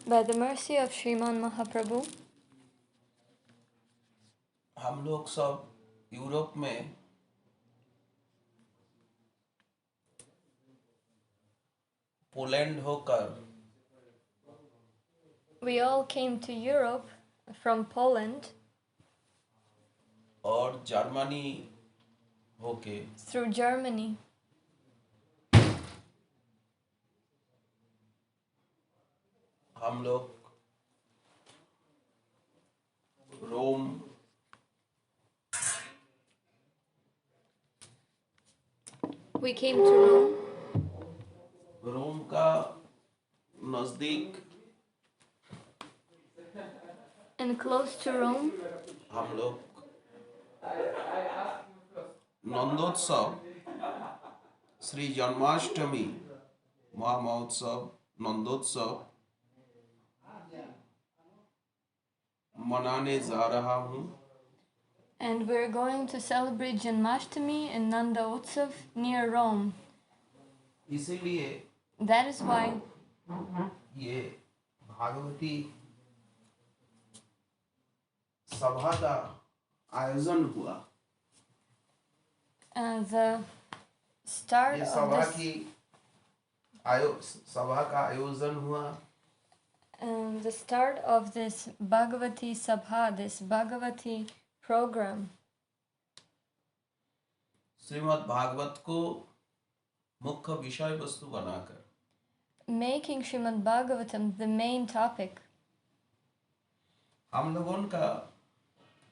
By the mercy of Sriman Mahaprabhu, हम लोग सब यूरोप में पोलैंड होकर we all came to Europe from Poland और जर्मनी होके through Germany. हम लोग रोम We came to Rome, रोम का नजदीक and close to Rome, हम लोग नंदोत्सव श्री जन्माष्टमी महामहोत्सव नंदोत्सव मनाने जा रहा हूँ। and we're going to celebrate Janmashtami and Nanda Utsav near Rome. इसीलिए That is why ये भागवती सभा का आयोजन हुआ। the start ये of सभा this की सभा का आयोजन हुआ the start of this Bhagavati Sabha, this Bhagavati program, Shrimad Bhagavat को मुख्य विषय वस्तु बनाकर making Srimad Bhagavatam the main topic. हम लोगों का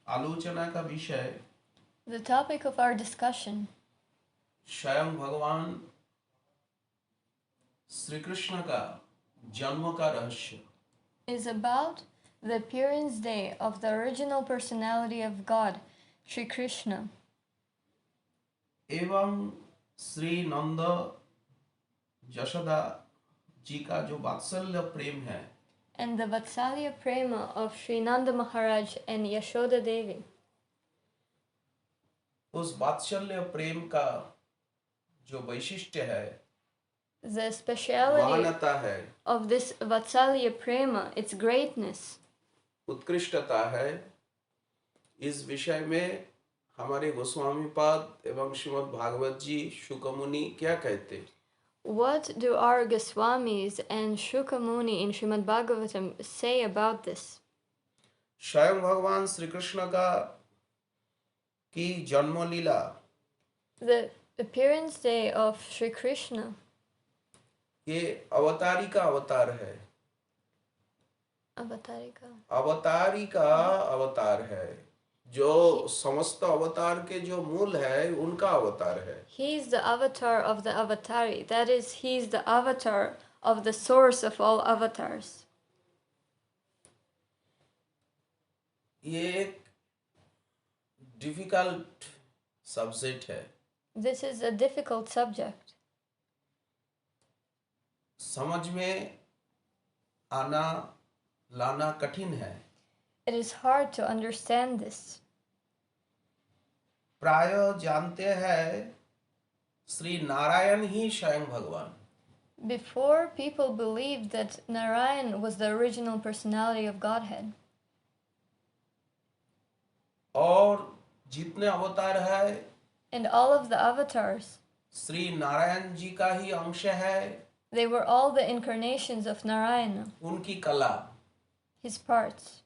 आलोचना का विषय The topic of our discussion स्वयं भगवान श्री कृष्ण का जन्म का रहस्य is about the appearance day of the original personality of God, Shri Krishna, एवं श्री नंद यशोदा जी का जो वात्सल्य प्रेम है and the Vatsalya Prema of Sri Nanda Maharaj and Yashoda Devi. उस वात्सल्य प्रेम का जो वैशिष्ट्य है The speciality महानता है of this Vatsalya Prema, its greatness, उत्कृष्टता है इस विषय में हमारे गोस्वामीपाद एवं श्रीमद् भागवत जी शुक मुनि क्या कहते what do our Goswamis and Shuka Muni in Srimad Bhagavatam say about this? स्वयं भगवान श्री कृष्ण का की जन्म लीला The appearance day of Shri Krishna, ये अवतारी का अवतार है Avatarika. अवतारी का अवतार है जो समस्त अवतार के जो मूल है उनका अवतार है He is the avatar of the avatari. That is, he is the avatar of the source of all avatars. ये एक डिफिकल्ट सब्जेक्ट है This is a difficult subject. समझ में आना लाना कठिन है It is hard to understand this. प्राय जानते हैं श्री नारायण ही स्वयं भगवान Before, people believed that Narayan was the original personality of Godhead. और जितने अवतार है And all of the avatars, Shri Narayan ji का ही अंश है they were all the incarnations of Narayana, उनकी कला his parts.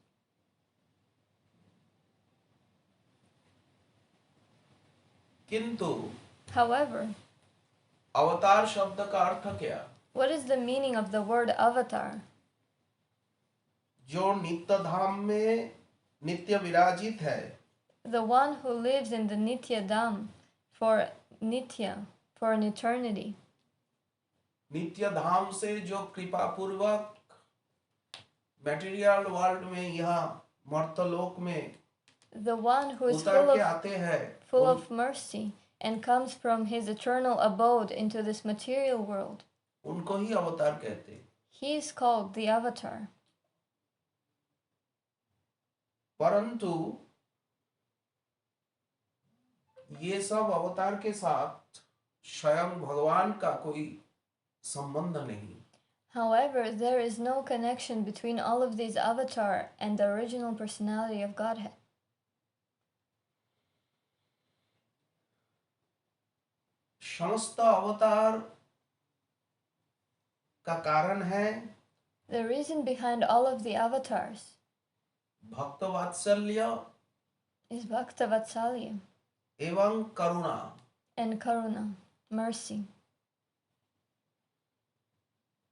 किंतु However, अवतार शब्द का अर्थ क्या what is the meaning of the word avatar? जो नित्य धाम में नित्य विराजित है The one who lives in the Nitya Dham for Nitya, for an eternity. नित्य धाम से जो कृपा पूर्वक मटेरियल वर्ल्ड में यहाँ मर्तलोक में The one who is उतर के आते हैं full of mercy and comes from his eternal abode into this material world. उनको ही अवतार कहते हैं He is called the avatar. परंतु ये सब अवतार के साथ स्वयं भगवान का कोई संबंध नहीं However, there is no connection between all of these avatars and the original personality of Godhead. समस्त अवतार का कारण है The reason behind all of the avatars भक्त वात्सल्य is Bhakta Vatsalya एवं करुणा. and Karuna, mercy.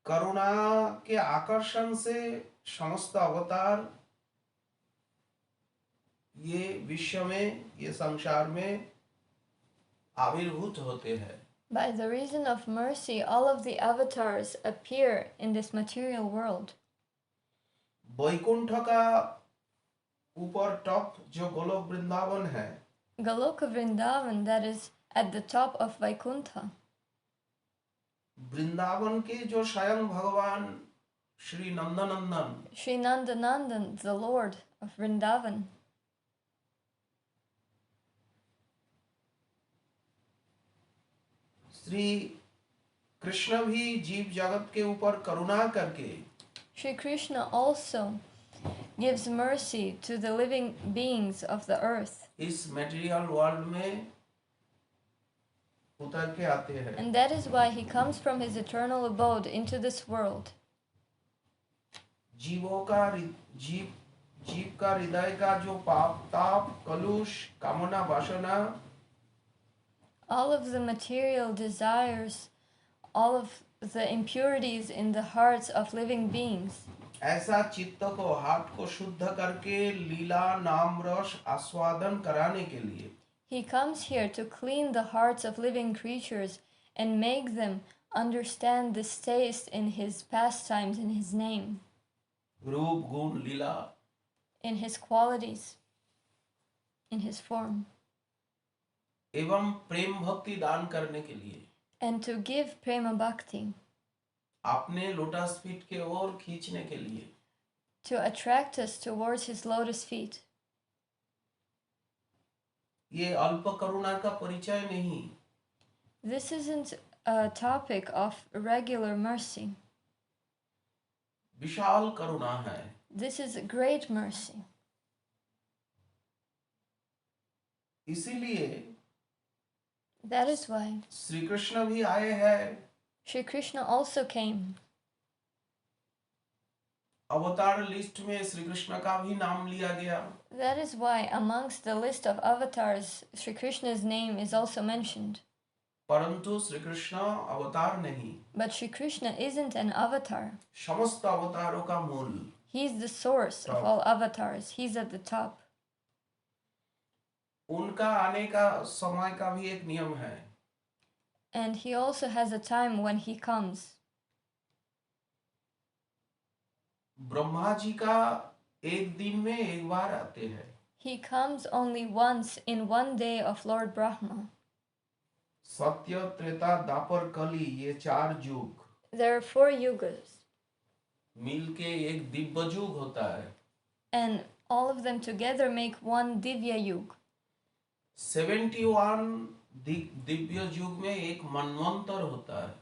करुणा के आकर्षण से समस्त अवतार ये विश्व में, ये संसार में आविर्भूत होते हैं. By the reason of mercy, all of the avatars appear in this material world. Vaikuntha का ऊपर टॉप जो गोलोक वृंदावन है, Goloka Vrindavan, that is at the top of Vaikuntha. Vrindavan के जो स्वयं भगवान Shri Nandanandan, Shri Nandanandan, the Lord of Vrindavan. Shri Krishna भी जीव जगत के ऊपर करुणा करके Shri Krishna also gives mercy to the living beings of the earth. इस मटेरियल वर्ल्ड में उतर के आते हैं. And that is why he comes from his eternal abode into this world. जीवों का जीव का हृदय का जो पाप ताप कलुष कामना वासना, All of the material desires, all of the impurities in the hearts of living beings, ऐसा चित्त को हार्ट को शुद्ध करके लीला नाम रस आस्वादन कराने के लिए he comes here to clean the hearts of living creatures and make them understand this taste in his pastimes, in his name, रूप गुण लीला, in his qualities, in his form, एवं प्रेम भक्ति दान करने के लिए and to give prema bhakti, अपने lotus feet के ओर खींचने के लिए. to attract us towards his lotus feet. ये अल्प करुणा का परिचय नहीं, This isn't a topic of regular mercy. विशाल करुणा है. This is great mercy. इसीलिए That is why Shri Krishna भी आए हैं. Shri Krishna also came. अवतार लिस्ट में श्री कृष्ण का भी नाम लिया गया. That is why amongst the list of avatars, Shri Krishna's name is also mentioned. परंतु श्री कृष्ण अवतार नहीं, But Shri Krishna isn't an avatar. समस्त अवतारों का मूल. He's the source of Top. all avatars. He's at the top. उनका आने का समय का भी एक नियम है. And he also has a time when he comes. Brahma ji का एक दिन में एक बार आते हैं. He comes only once in one day of Lord Brahma. सत्य त्रेता दापर कली ये चार युग There are 4 yugas, मिलके एक दिव्य युग होता है. and all of them together make one Divya Yug. 71 Divya युग में एक मनवंतर होता है.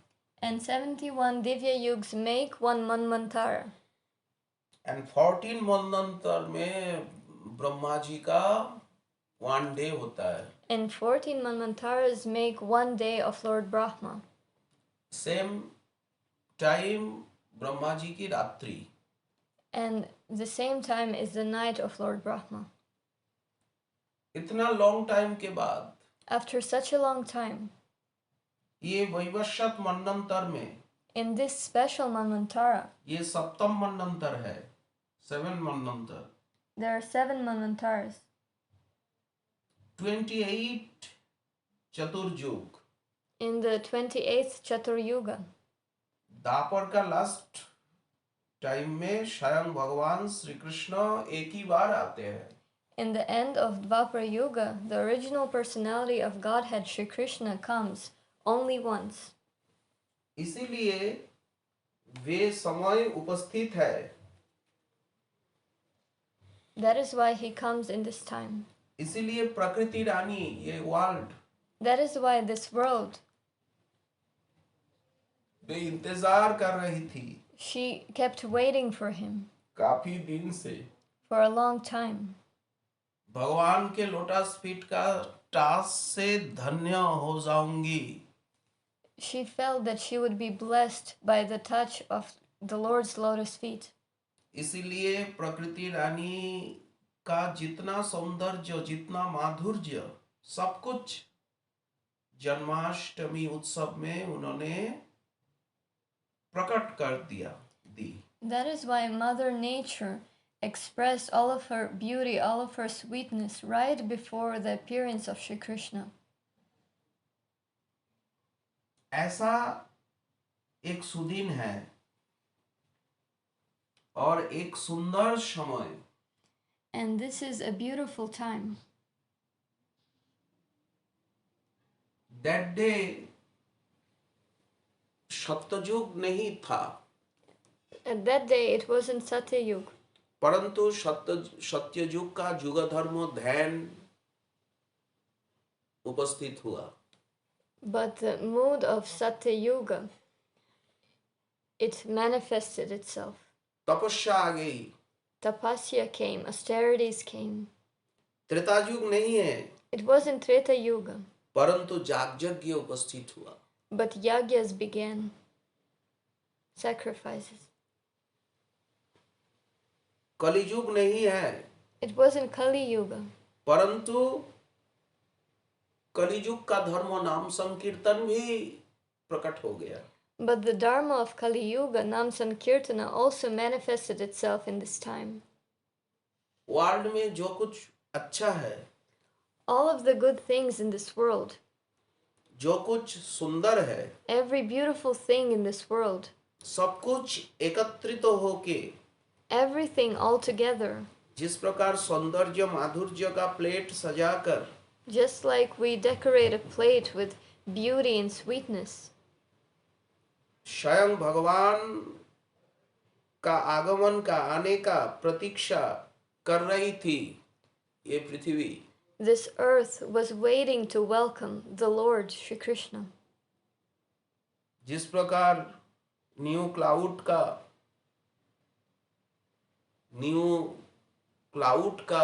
And 71 Divya Yugs make one Manvantara. And 14 मनवंतर में ब्रह्मा जी का 1 डे होता है. And 14 Manvantaras make one day of Lord Brahma. Same time Brahma ji की रात्रि. And the same time is the night of Lord Brahma. इतना लॉन्ग टाइम के बाद After such a long time, ये वैवस्वत मनवंतर में in this special Manvantara, ये सप्तम मनवंतर है. 7 मनवंतर. there are 7 Manvantaras. 28 चतुर्युग. In the 28th Chatur Yuga, दापर का लास्ट टाइम में स्वयं भगवान श्री कृष्ण एक ही बार आते हैं. in the end of Dvapara Yuga, the original personality of Godhead, Shri Krishna, comes only once. इसीलिए वे समय उपस्थित है. That is why he comes in this time. इसीलिए प्रकृति रानी ये world That is why this world, वे इंतजार कर रही थी. She kept waiting for him काफी दिन से for a long time. भगवान के लोटस फीट का टास से धन्य हो जाऊंगी. She felt that she would be blessed by the touch of the Lord's lotus feet. इसीलिए प्रकृति रानी का जितना सौंदर्य, जितना माधुर्य, सब कुछ जन्माष्टमी उत्सव में उन्होंने प्रकट कर दी. That is why Mother Nature expressed all of her beauty, all of her sweetness right before the appearance of Shri Krishna. ऐसा एक सुदिन है और एक सुंदर समय. And this is a beautiful time. That day सत्ययुग नहीं था, At that day it wasn't Satyayug, परंतु सत्ययुग का युग धर्म ध्यान उपस्थित हुआ. but the mood of Satyayuga, it manifested itself. तपस्या आ गई. Tapasya came, austerities came. त्रेतायुग नहीं है, It wasn't Treta Yuga, परंतु यागयज्ञ उपस्थित हुआ. but yagyas began, sacrifices. कलियुग नहीं है, It wasn't Kali Yuga, परंतु कलियुग का धर्म नाम संकीर्तन भी प्रकट हो गया. but the Dharma of Kali Yuga, Nam Sankirtana, also manifested itself in this time. World में जो कुछ अच्छा है, All of the good things in this world, जो कुछ सुंदर है, every beautiful thing in this world, सब कुछ एकत्रित होके everything all together, जिस प्रकार सौंदर्य माधुर्य का प्लेट सजाकर just like we decorate a plate with beauty and sweetness, स्वयं भगवान का आगमन का आने का प्रतीक्षा कर रही थी ये पृथ्वी. this earth was waiting to welcome the Lord Shri Krishna. जिस प्रकार न्यू क्लाउड का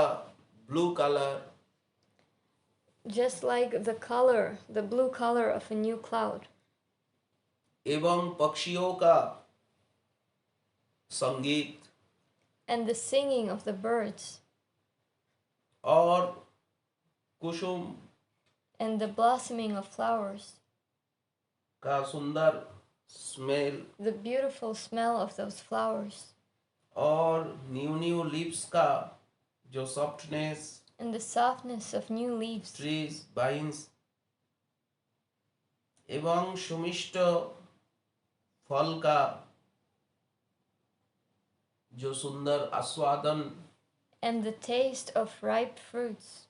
blue colour, Just like the color, the blue color of a new cloud, एवं पक्षियों का संगीत and the singing of the birds, और कुसुम and the blossoming of flowers, का सुंदर smell, the beautiful smell of those flowers, और new leaves का जो softness, and the softness of new leaves, trees, vines, एवं सुमिष्ट फल का जो सुंदर आस्वादन, and the taste of ripe fruits,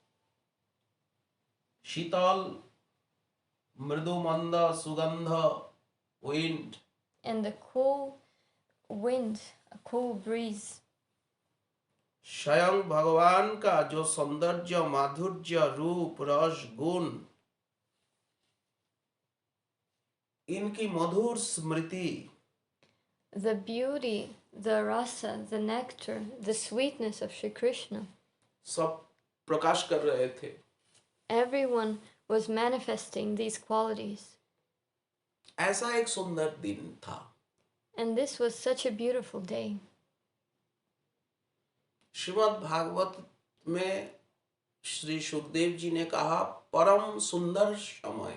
शीतल मृदु मंद सुगंध wind, and the cool wind, a cool breeze, स्वयं भगवान का जो सौंदर्य माधुर्य रूप रस गुण, इनकी मधुर स्मृति the beauty, the rasa, the nectar, the sweetness of Shri Krishna. सब प्रकाश कर रहे थे. Everyone was manifesting these qualities. ऐसा एक सुंदर दिन था. And this was such a beautiful day. Shrimad Bhagavat में श्री सुखदेव जी ने कहा परम सुंदर समय.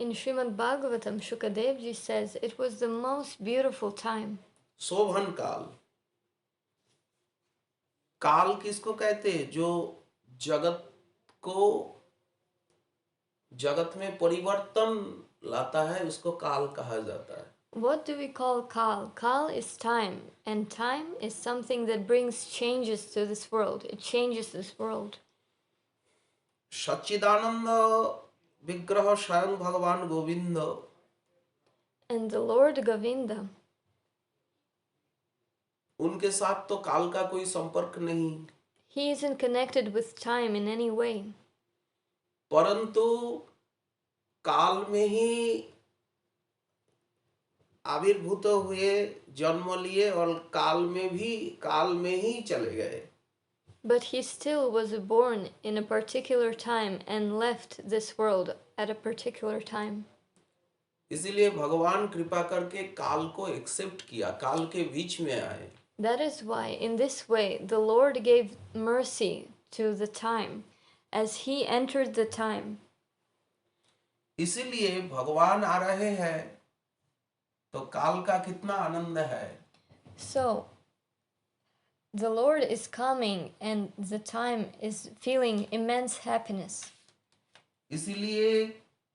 In Srimad Bhagavatam, Shukadev ji says it was the most beautiful time. शोभन काल. काल किसको कहते हैं? जो जगत में परिवर्तन लाता है उसको काल कहा जाता है. What do we call Kal? Kal is time, and time is something that brings changes to this world. It changes this world. सच्चिदानंद विग्रह स्वयं भगवान Govind, And the Lord Govinda, उनके साथ तो काल का कोई संपर्क नहीं, he isn't connected with time in any way. परंतु काल में ही आविर्भूत हुए, जन्म लिए और काल में ही चले गए. But he still was born in a particular time and left this world at a particular time. इसीलिए भगवान कृपा करके काल को एक्सेप्ट किया, काल के बीच में आए. That is why, in this way, the Lord gave mercy to the time, as he entered the time. इसीलिए भगवान आ रहे हैं तो काल का कितना आनंद है. So, the Lord is coming and the time is feeling immense happiness. इसीलिए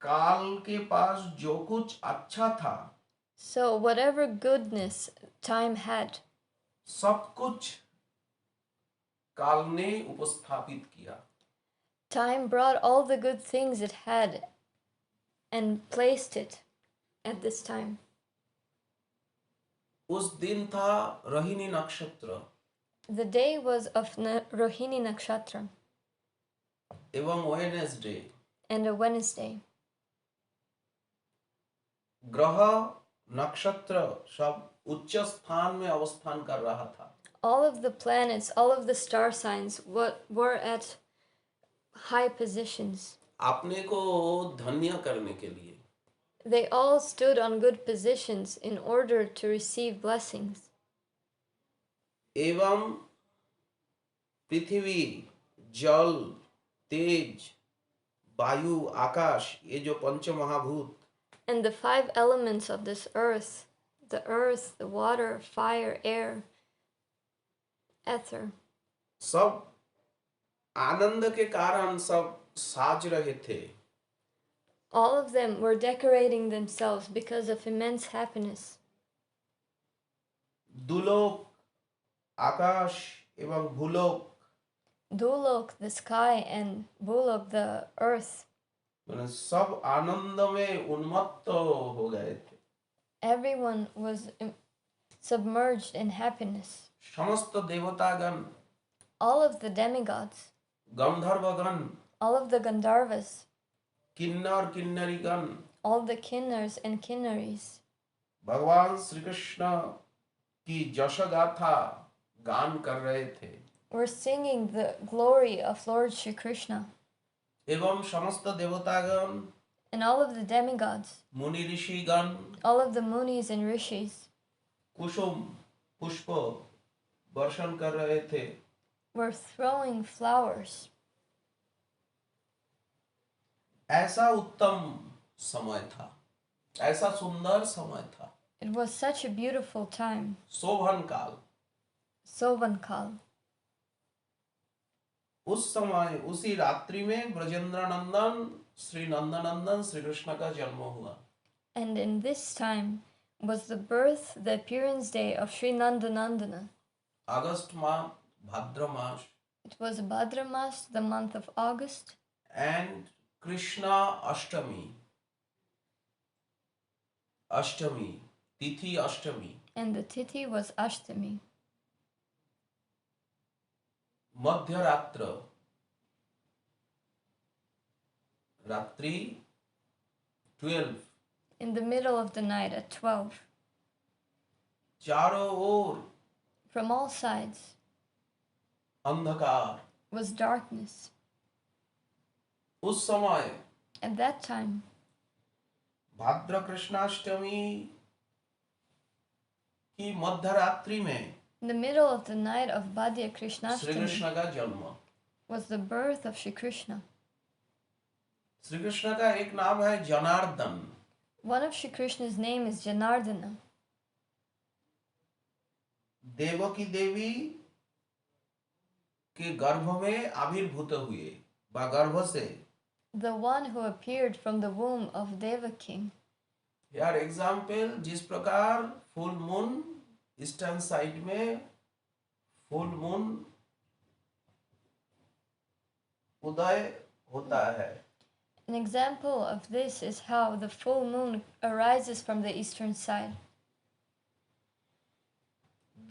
काल के पास जो कुछ अच्छा था, So, whatever goodness time had, सब कुछ काल ने उपस्थापित किया. time brought all the good things it had and placed it at this time. उस दिन था रोहिणी नक्षत्र The day was of Rohini Nakshatra एवं वेडनेसडे. and a Wednesday. ग्रह नक्षत्र सब उच्च स्थान में अवस्थान कर रहा था. All of the planets, all of the star signs were at high positions. अपने को धन्य करने के लिए. They all stood on good positions in order to receive blessings. एवं पृथ्वी, जल, तेज, वायु, आकाश, ये जो पंच महाभूत, And the 5 elements of this earth, the water, fire, air, ether, सब आनंद के कारण सब साज रहे थे. all of them were decorating themselves because of immense happiness. दुलोक, आकाश एवं भूलोक, Dulok, the sky, and Bulok, the earth, सब आनंद में उन्मत्त हो गए थे. everyone was submerged in happiness. समस्त देवतागण, All of the demigods, गंधर्वगण, all of the Gandharvas, Kinnar किन्नरीगण, all the kinnars and kinnaries, भगवान श्री कृष्ण की जश गाथा गान कर रहे थे. were singing the glory of Lord Shri Krishna. एवं समस्त देवतागण, And all of the demigods, मुनि ऋषिगण, all of the munis and rishis, कुसुम पुष्प वर्षण कर रहे थे. were throwing flowers. ऐसा उत्तम समय था, ऐसा सुंदर समय था. It was such a beautiful time. शोभन काल. Sovankal. उस समय उसी रात्रि में ब्रजेंद्र नंदन श्री नंदनंदन श्री कृष्ण का जन्म हुआ. And in this time was the birth, the appearance day of Sri Nandanandana. अगस्त माह, भाद्र मास. It was Bhadra Mas, the month of August, and Krishna Ashtami. Ashtami, Tithi Ashtami. and the Tithi was Ashtami. मध्य रात्र, रात्रि 12. In the middle of the night at 12. चारों ओर From all sides अंधकार. was darkness. उस समय At that time, भाद्र कृष्णाष्टमी की मध्य रात्रि में in the middle of the night of Bhadya Shri Krishnashtami, Krishna का जन्म. was the birth of Shri Krishna. Shri Krishna का एक नाम है Janardan. One of Shri Krishna's name is Janardana. Devaki देवी के गर्भ में आविर्भूत हुए, बा गर्भ से. The one who appeared from the womb of Devaki. यार एग्जाम्पल, जिस प्रकार फुल मून ईस्टर्न साइड में फुल मून उदय होता है. An example of this is how the full moon arises from the eastern side.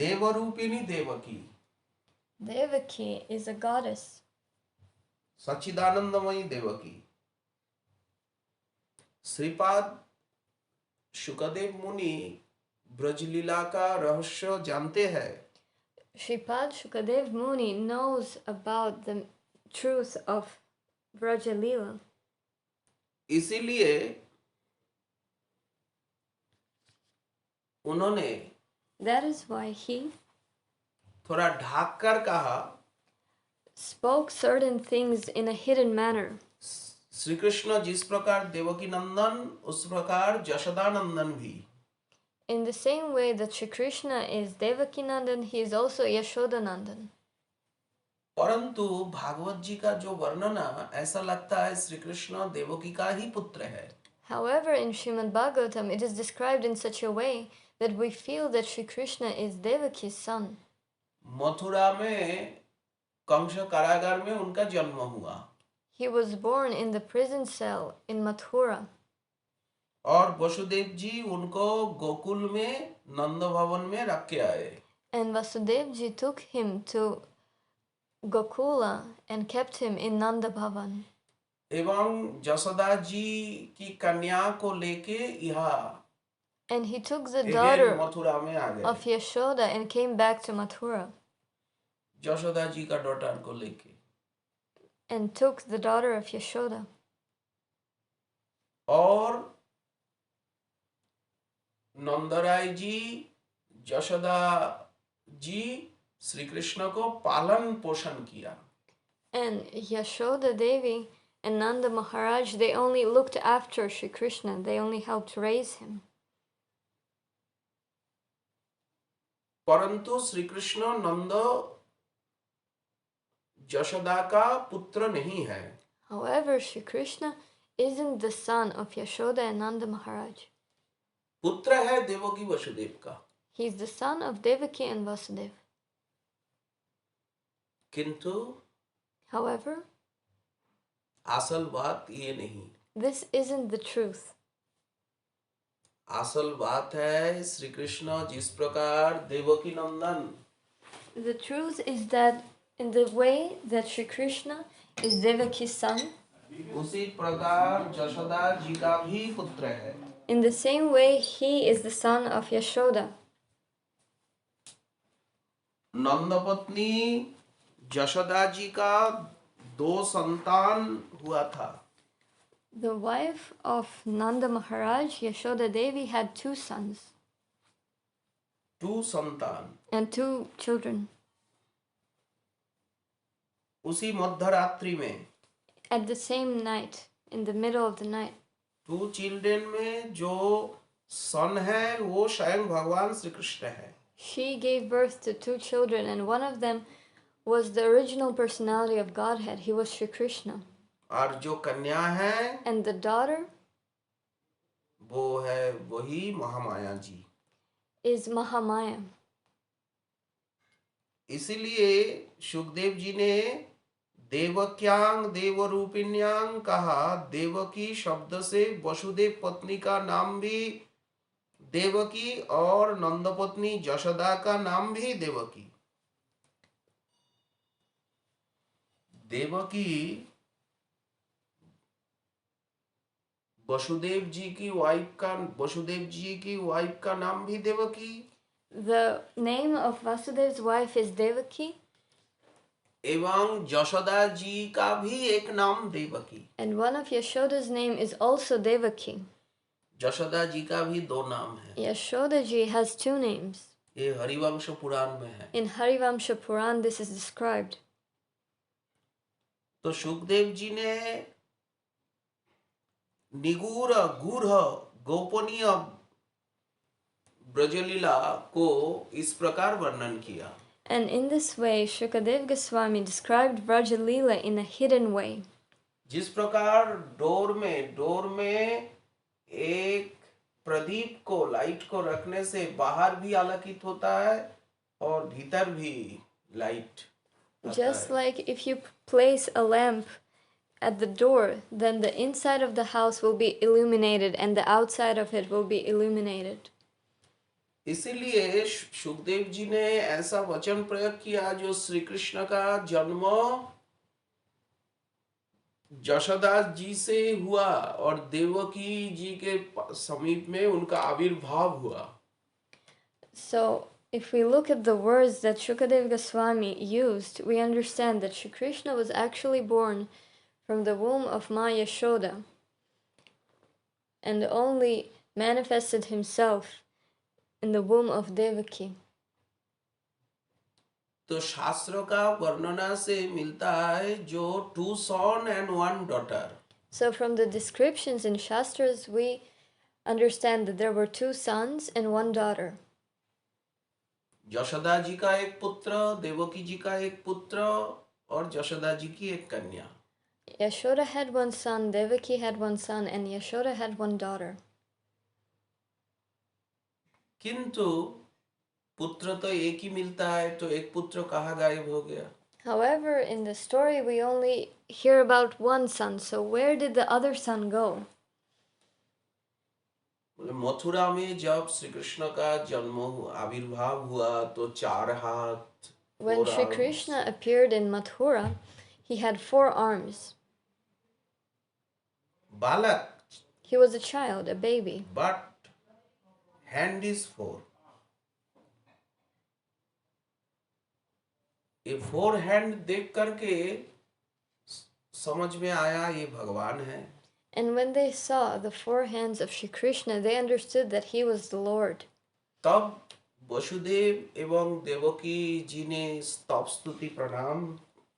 देवरूपिणी Devaki, Devaki is a goddess. सच्चिदानंदमयी Devaki. Shripad Shukdev मुनि ब्रजलीला का रहस्य जानते हैं। Shripad Shukadev Muni knows about the truth of Vraja Leela. इसीलिए उन्होंने That is why he थोड़ा ढाक कर कहा, spoke certain things in a hidden manner. Shri Krishna जिस प्रकार देवकी नंदन उस प्रकार जशोदा नंदन भी। In the same way that Shri Krishna is Devaki Nandan, he is also Yashoda Nandan. परंतु भागवत जी का जो वर्णना ऐसा लगता है श्री कृष्ण देवकी का ही पुत्र है। However, in Srimad Bhagavatam, it is described in such a way that we feel that Shri Krishna is Devaki's son. Mathura में कंस कारागार में उनका जन्म हुआ He was born in the prison cell in Mathura. और वसुदेव जी उनको गोकुल में नंद भवन में रख के आए। And Vasudev ji took him to Gokula and kept him in Nanda Bhavan. एवं जसोदा जी की कन्या को लेके यहाँ And he took the again daughter Mathura में आ of गए, Yashoda and came back to Mathura. Jasoda जी का डॉटर को लेके। And took the daughter of Yashoda. और नंदराय जी जशोदा जी श्री कृष्ण को पालन पोषण किया। And Yashoda Devi and Nanda Maharaj, they only looked after Shri Krishna. They only helped raise him. परंतु श्री कृष्ण नंद जशोदा का पुत्र नहीं है। However, Shri Krishna isn't the son of Yashoda and Nanda Maharaj. पुत्र है देवकी वसुदेव का। He is the son of Devaki and Vasudev. किंतु However, असल बात ये नहीं। this isn't the truth. असल बात है श्री कृष्ण जिस प्रकार देवकी नंदन, The truth is that in the way that Shri Krishna is Devaki's son, उसी प्रकार जशोदा जी का भी पुत्र है। in the same way he is the son of Yashoda. नंदपत्नी Jashoda जी का 2 संतान हुआ था। The wife of Nanda Maharaj, Yashoda Devi, had 2 sons 2 संतान। and 2 children. उसी मध्यरात्रि में At the same night, in the middle of the night, 2 children में जो सन है वो स्वयं भगवान श्री कृष्ण है। she gave birth to 2 children, and one of them was the original personality of Godhead. He was Shri Krishna. और जो कन्या है And the daughter वो है वही महामाया जी। is Mahamaya. इसीलिए सुखदेव जी ने देवक्यांग देवरूपिण्यां कहा। देवकी शब्द से वसुदेव पत्नी का नाम भी देवकी और नंदपत्नी जशोदा का नाम भी देवकी। देवकी वसुदेव जी की वाइफ का नाम भी Devaki. The name of Vasudev's wife is Devaki, एवं जशोदा जी का भी एक नाम Devaki. and one of Yashoda's name is also Devaki. Jashoda जी का भी 2 नाम है। Yashoda ji has 2 names. ये हरिवंश पुराण में है। In Harivamsha Puran, this is described. तो सुखदेव जी ने निगूढ़ गूढ़ गोपनीय ब्रजलीला को इस प्रकार वर्णन किया। And in this way, Shukadev Goswami described Vraja Leela in a hidden way. जिस प्रकार डोर में एक प्रदीप को लाइट को रखने से बाहर भी आलोकित होता है और भीतर भी लाइट आता Just है। like if you place a lamp at the door, then the inside of the house will be illuminated and the outside of it will be illuminated. इसीलिए सुखदेव जी ने ऐसा वचन प्रयोग किया जो श्री कृष्ण का जन्म जशोदा जी से हुआ और देवकी जी के समीप में उनका आविर्भाव हुआ। So, if we look at the words that Shukadeva Goswami used, we understand that Shri Krishna was actually born from the womb of Ma Yashoda and only manifested himself in the womb of Devaki. तो शास्त्रों का वर्णना से मिलता है जो 2 sons and 1 daughter. So, from the descriptions in Shastras, we understand that there were 2 sons and 1 daughter. Yashoda ji का एक पुत्र, देवकी जी का एक पुत्र और यशोदा जी की एक कन्या. Yashoda had 1 son, Devaki had 1 son, and Yashoda had 1 daughter. किंतु पुत्र तो एक ही मिलता है, तो एक पुत्र कहाँ गायब हो गया? However, in the story we only hear about 1 son, so where did the other son go? Mathura में जब श्री कृष्ण का जन्म आविर्भाव हुआ तो 4 हाथ. When Shri Krishna appeared in Mathura, he had 4 arms. बालक. He was a child, a baby. But hand is 4. ये 4 हैंड देख करके समझ में आया ये भगवान है. And when they saw the 4 hands of Shri Krishna, they understood that he was the Lord. तब वसुदेव एवं देवकी जी ने स्तव स्तुति प्रणाम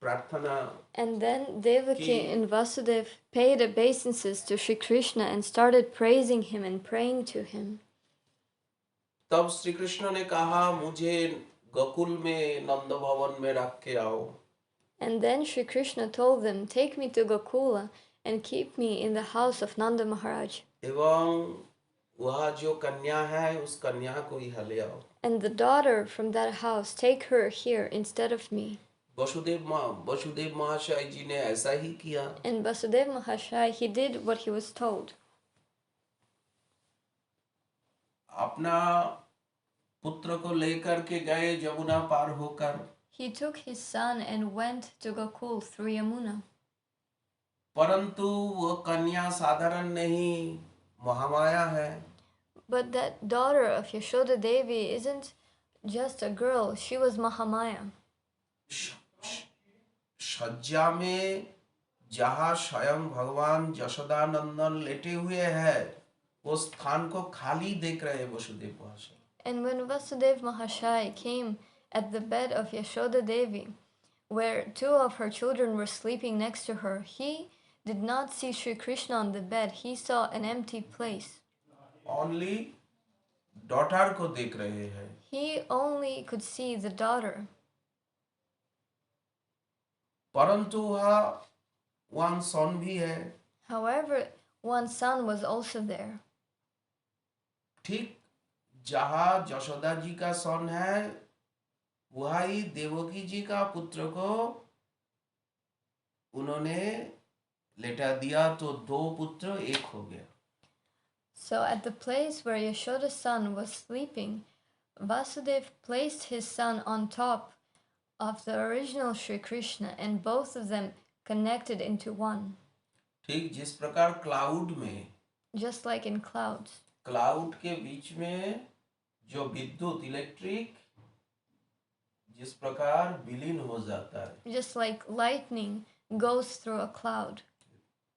प्रार्थना. And then Devaki and Vasudev paid obeisances to Shri Krishna and started praising him and praying to him. तब श्री कृष्ण ने कहा मुझे गोकुल में नंद भवन में रख के आओ. And then Shri Krishna told them, take me to Gokula and keep me in the house of Nanda Maharaj. एवं वह जो कन्या है उस कन्या को यहाँ ले आओ. And the daughter from that house, take her here instead of me. Vasudev महाशय जी ने ऐसा ही किया. And Vasudev Mahashai, he did what he was told. अपना पुत्र को लेकर के गए यमुना पार होकर. He took his son and went to Gokul through Yamuna. परंतु वो कन्या साधारण नहीं, महामाया है. But that daughter of Yashoda Devi isn't just a girl, she was Mahamaya. शज्जा में जहाँ स्वयं भगवान यशोदानंदन लेटे हुए हैं, वो स्थान को खाली देख रहे वसुदेव महाशय. And when Vasudev Mahashai came at the bed of Yashoda Devi, where 2 of her children were sleeping next to her, he did not see Shri Krishna on the bed, he saw an empty place. Only daughter को देख रहे हैं. He only could see the daughter. परंतु वहाँ 1 son भी है. However, 1 son was also there. ठीक जहाँ यशोदा जी का son है, वही देवकी जी का पुत्र को उन्होंने लेटा दिया, तो 2 पुत्र एक हो गया. So at the place where Yashoda's son was sleeping, Vasudev placed his son on top of the original Shri Krishna, and both of them connected into one. ठीक जिस प्रकार क्लाउड में, just like in clouds, cloud के बीच में जो विद्युत electric जिस प्रकार विलीन हो जाता है, just like lightning goes through a cloud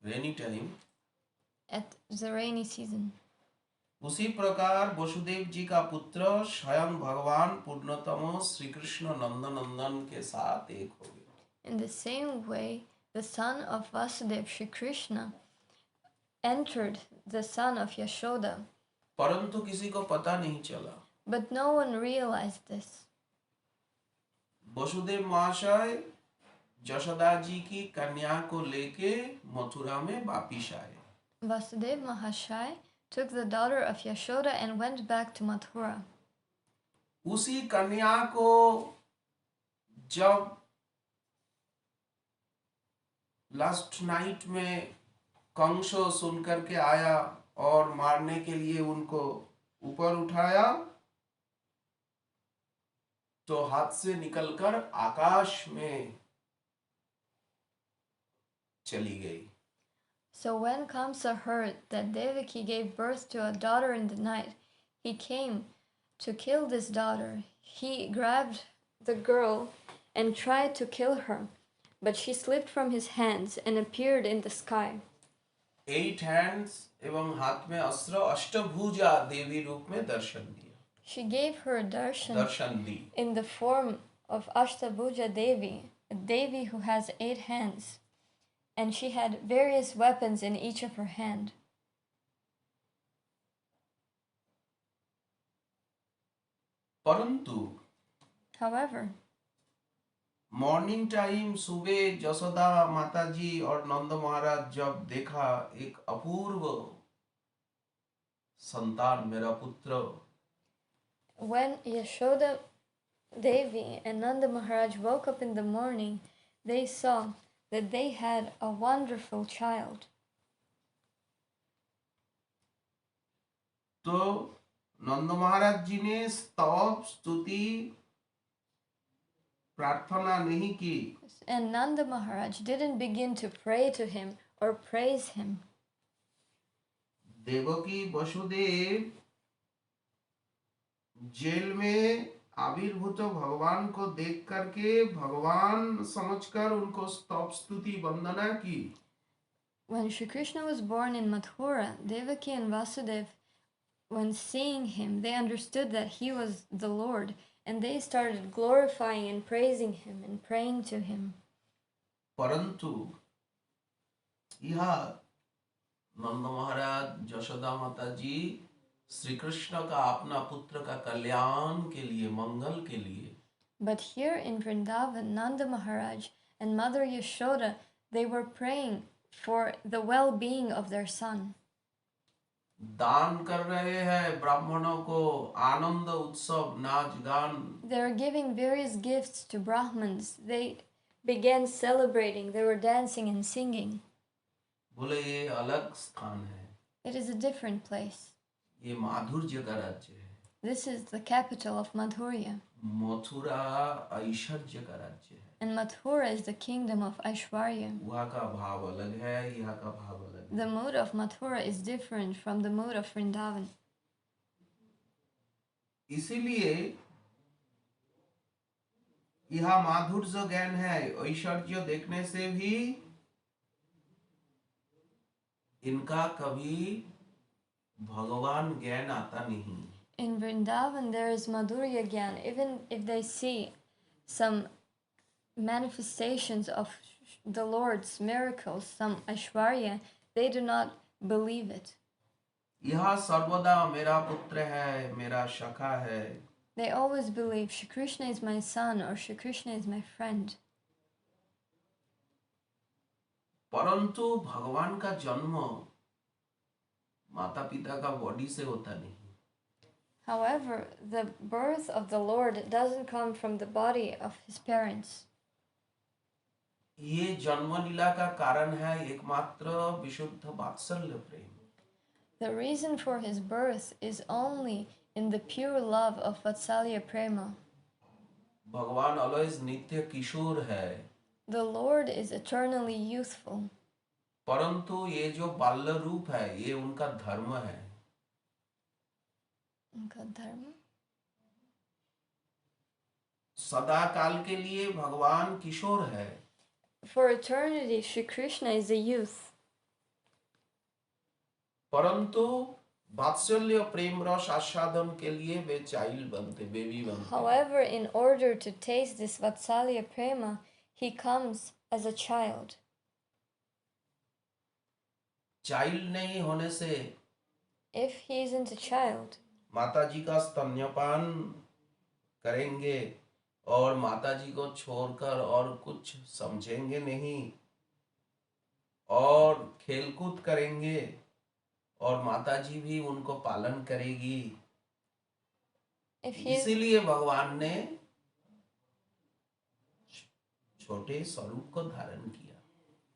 rainy time, at the rainy season. उसी प्रकार वसुदेव जी का पुत्र स्वयं भगवान पूर्णतम श्री कृष्ण नंदनंदन के साथ एक हो गया. In the same way, the son of Vasudev, Shri Krishna, entered the son of Yashoda. परंतु किसी को पता नहीं चला. But no one realized this. Vasudev महाशय यशोदा जी की कन्या को लेके मथुरा में वापिस आए. Vasudev Mahashai took the daughter of Yashoda and went back to Mathura. उसी कन्या को जब लास्ट नाइट में कंस सुन करके आया और मारने के लिए उनको ऊपर उठाया, तो हाथ से निकलकर आकाश में चली गई. So when Kamsa heard that Devaki gave birth to a daughter in the night, he came to kill this daughter. He grabbed the girl and tried to kill her, but she slipped from his hands and appeared in the sky. 8 hands एवं हाथ में अस्त्र अष्टभुजा देवी रूप में दर्शन दिया. She gave her darshan Darshan the. in the form of Ashtabhuja Devi, a Devi who has 8 hands, and she had various weapons in each of her hand. परंतु However, morning time सुबह जसोदा माता जी और नंद महाराज जब देखा एक अपूर्व संतान मेरा पुत्र, when Yashoda Devi and Nanda Maharaj woke up in the morning, they saw that they had a wonderful child. तो नंद महाराज जी ने स्तव स्तुति प्रार्थना नहीं की. And Nanda Maharaj didn't begin to pray to him or praise him. Devaki Vasudev jail में आविर्भूत भगवान को देख करके भगवान समझकर उनको स्तव स्तुति वंदना की. When Shri Krishna was born in Mathura, Devaki and Vasudev, when seeing him, they understood that he was the Lord, and they started glorifying and praising him and praying to him. परंतु यह नंद महाराज जशोदा माता जी श्री कृष्ण का अपना पुत्र का कल्याण के लिए, मंगल के लिए, But here in Vrindavan, Nanda Maharaj and Mother Yashoda, they were praying for the well-being of their son. दान कर रहे हैं ब्राह्मणों को, आनंद उत्सव नाच गान. They were giving various gifts to Brahmins. They began celebrating. They were dancing and singing. बोले ये अलग स्थान है, It is a different place. ये माधुर्य का राज्य है. This is the capital of Madhurya. Mathura ऐश्वर्य का राज्य है. And Mathura is the kingdom of Aishwarya. वहाँ का भाव अलग है, यहाँ का भाव अलग है. The mood of Mathura is different from the mood of Vrindavan. इसीलिए यह माधुर्य ज्ञान है. ऐश्वर्य देखने से भी इनका कभी भगवान ज्ञान आता नहीं. In Vrindavan, there is Madhurya Gyan. Even if they see some manifestations of the Lord's miracles, some Aishwarya, they do not believe it. यह सर्वदा मेरा पुत्र है, मेरा सखा है. They always believe Shri Krishna is my son or Shri Krishna is my friend. परंतु भगवान का जन्म माता पिता का बॉडी से होता नहीं. However, the birth of the Lord doesn't come from the body of his parents. ये जन्म लीला का कारण है एकमात्र विशुद्ध वात्सल्य प्रेम. The reason for his birth is only in the pure love of Vatsalya Prema. भगवान always नित्य किशोर है. The Lord is eternally youthful. परंतु ये जो बाल्य रूप है ये उनका धर्म है. उनका धर्म? सदा काल के लिए भगवान किशोर है. For eternity, Shri Krishna is a youth. परंतु वात्सल्य प्रेम रस आस्वादन के लिए वे चाइल्ड बनते, बेबी बनते. However, in order to taste this Vatsalya Prema, he comes as a child. Child नहीं होने से If he isn't a child, माता जी का स्तन्यपान करेंगे और माता जी को छोड़कर और कुछ समझेंगे नहीं और खेलकूद करेंगे और माता जी भी उनको पालन करेगी. इसीलिए भगवान ने छोटे स्वरूप को धारण किया.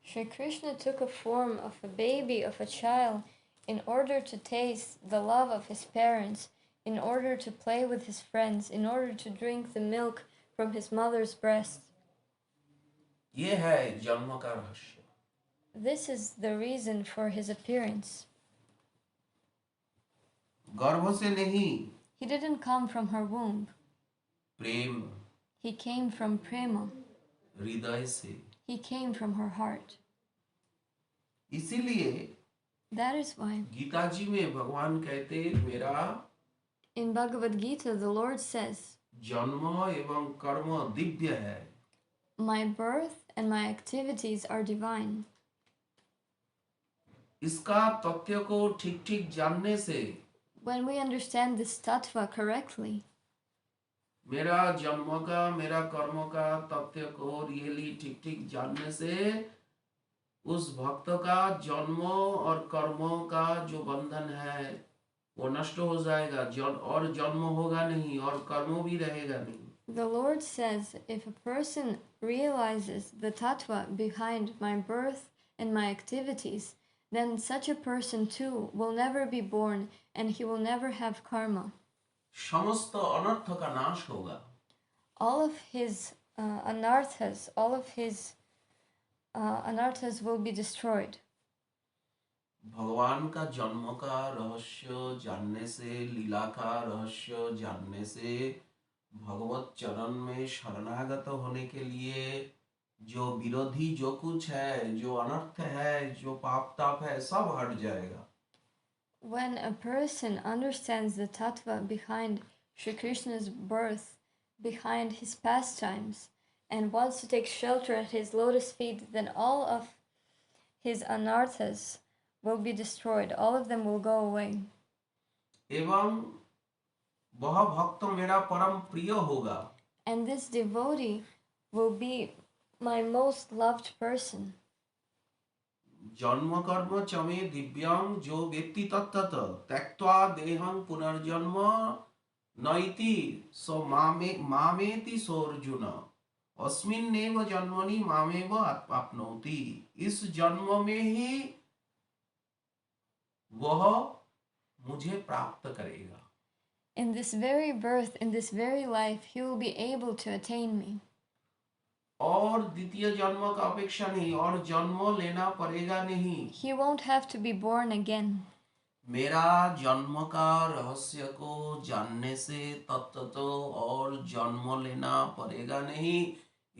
Shri Krishna took a form of a baby, of a child, in order to taste the love of his parents, in order to play with his friends, in order to drink the milk from his mother's breast. ये है जन्म का रहस्य. This is the reason for his appearance. गर्भ से नहीं, He didn't come from her womb. Prem, He came from prema. हृदय से। He came from her heart. इसीलिए That is why गीता जी में भगवान कहते, मेरा in Bhagavad Gita the Lord says, जन्म एवं कर्म दिव्य है। my birth and my activities are divine. इसका तथ्य को ठीक ठीक जानने से, When we understand this tattva correctly, मेरा जन्म का मेरा कर्म का तथ्य को रियली ठीक ठीक जानने से, उस भक्त का जन्म और कर्मों का जो बंधन है वो नष्ट हो जाएगा, और जन्म होगा नहीं और कर्म भी रहेगा नहीं। the Lord says, if a person realizes the tattva behind my birth and my activities, then such a person too will never be born and he will never have karma. समस्त अनर्थ का नाश होगा। All of his anarthas, all of his anarthas will be destroyed. भगवान का जन्म का रहस्य जानने से, लीला का रहस्य जानने से, भगवत चरण में शरणागत होने के लिए जो विरोधी जो कुछ है, जो अनर्थ है, जो पाप ताप है, सब हट जाएगा। When a person understands the tattva behind Shri Krishna's birth, behind his pastimes, and wants to take shelter at his lotus feet, then all of his anarthas will be destroyed. All of them will go away. एवं वह भक्त मेरा परम प्रिय होगा। And this devotee will be my most loved person. जन्म कर्म चमे दिव्यं जो वेत्ति तत्तत त्यक्त्वा देहं पुनर्जन्म नैति सो मामेति सोर्जुन अस्मिन्नेव जन्मनि मामेव आप्नोति। इस जन्म में ही वह मुझे प्राप्त करेगा। In this very birth, in this very life, he will be able to attain me. और द्वितीय जन्म का अपेक्षा नहीं, और जन्म लेना पड़ेगा नहीं। He won't have to be born again. मेरा जन्म का रहस्य को जानने से तत्व और जन्म लेना पड़ेगा नहीं।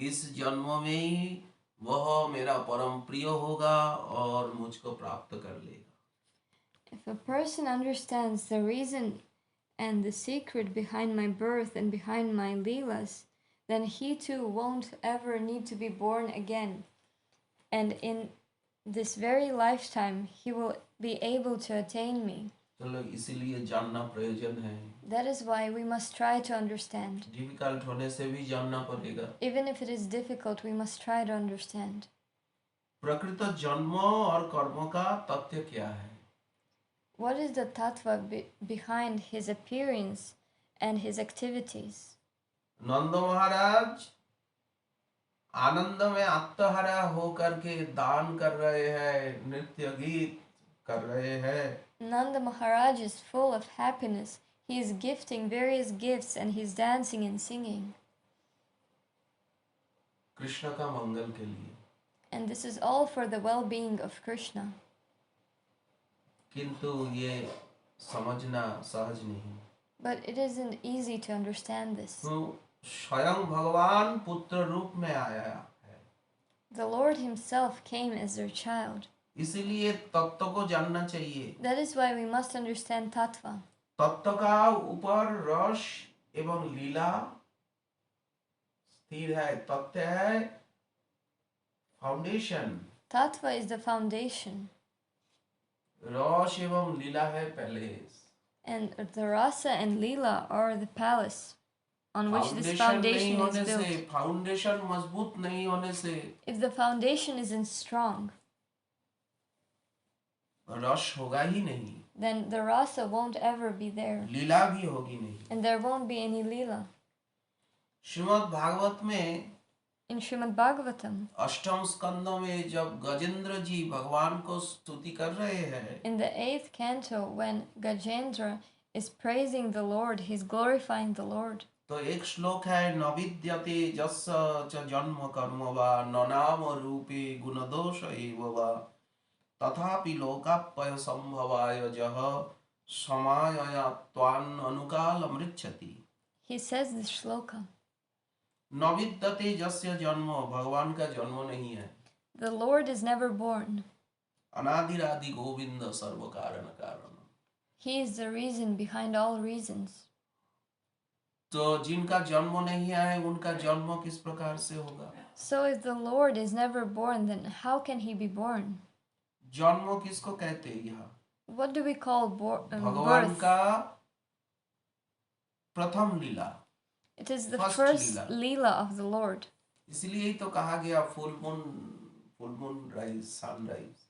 इस जन्म में ही वह मेरा परम प्रिय होगा और मुझको प्राप्त कर लेगा। If a person understands the reason and the secret behind my birth and behind my leelas, then he too won't ever need to be born again. And in this very lifetime, he will be able to attain me. चलो, इसीलिए जानना प्रयोजन है। That is why we must try to understand. Difficult होने से भी जानना पड़ेगा। Even if it is difficult, we must try to understand. प्रकृत जन्म और कर्म का तथ्य क्या है? What is the tattva behind his appearance and his activities? नंद महाराज आनंद में आत्महरा होकर के दान कर रहे हैं, नृत्य गीत कर रहे हैं। Nanda Maharaj is full of happiness. He is gifting various gifts and he's dancing and singing. Krishna का मंगल के लिए। And this is all for the well-being of Krishna. किंतु ये समझना सहज नहीं। But it isn't easy to understand this. स्वयं भगवान पुत्र रूप में आया है। The Lord himself came as their child. इसीलिए तत्व को जानना चाहिए। That is why we must understand tattva. तत्व का ऊपर रस एवं लीला स्थिर है। तत्व है foundation. Tattva is the foundation. रस एवं लीला है palace. And the rasa and lila are the palace on which this foundation is built. Foundation मजबूत नहीं होने से, If the foundation isn't strong, रस होगा ही नहीं, then the rasa won't ever be there. लीला भी होगी नहीं। And there won't be any lila. Shrimad Bhagavat में In Srimad Bhagavatam, अष्टम स्कंद में जब गजेंद्र जी भगवान को स्तुति कर रहे हैं, in the 8th canto, when Gajendra is praising the Lord, he's glorifying the Lord. तो एक श्लोक है, न विद्यते जस्य च जन्म कर्म वा न नाम रूपे गुणदोष एव वा तथापि लोकाप्यय संभवाय जह समायया त्वान अनुकाल अमृच्छति। He says this shloka. न विद्यते जस्य जन्म, भगवान का जन्म नहीं है। The Lord is never born. अनादिरादि Govind सर्व कारण कारण। He is the reason behind all reasons. तो जिनका जन्म नहीं है उनका जन्म किस प्रकार से होगा? So if the Lord is never born, then how can he be born? जन्म किसको कहते हैं? यहाँ What do we call भगवान birth? का प्रथम लीला, It is the first first Leela. Leela of the Lord. इसलिए ही तो कहा गया full moon rise, sunrise.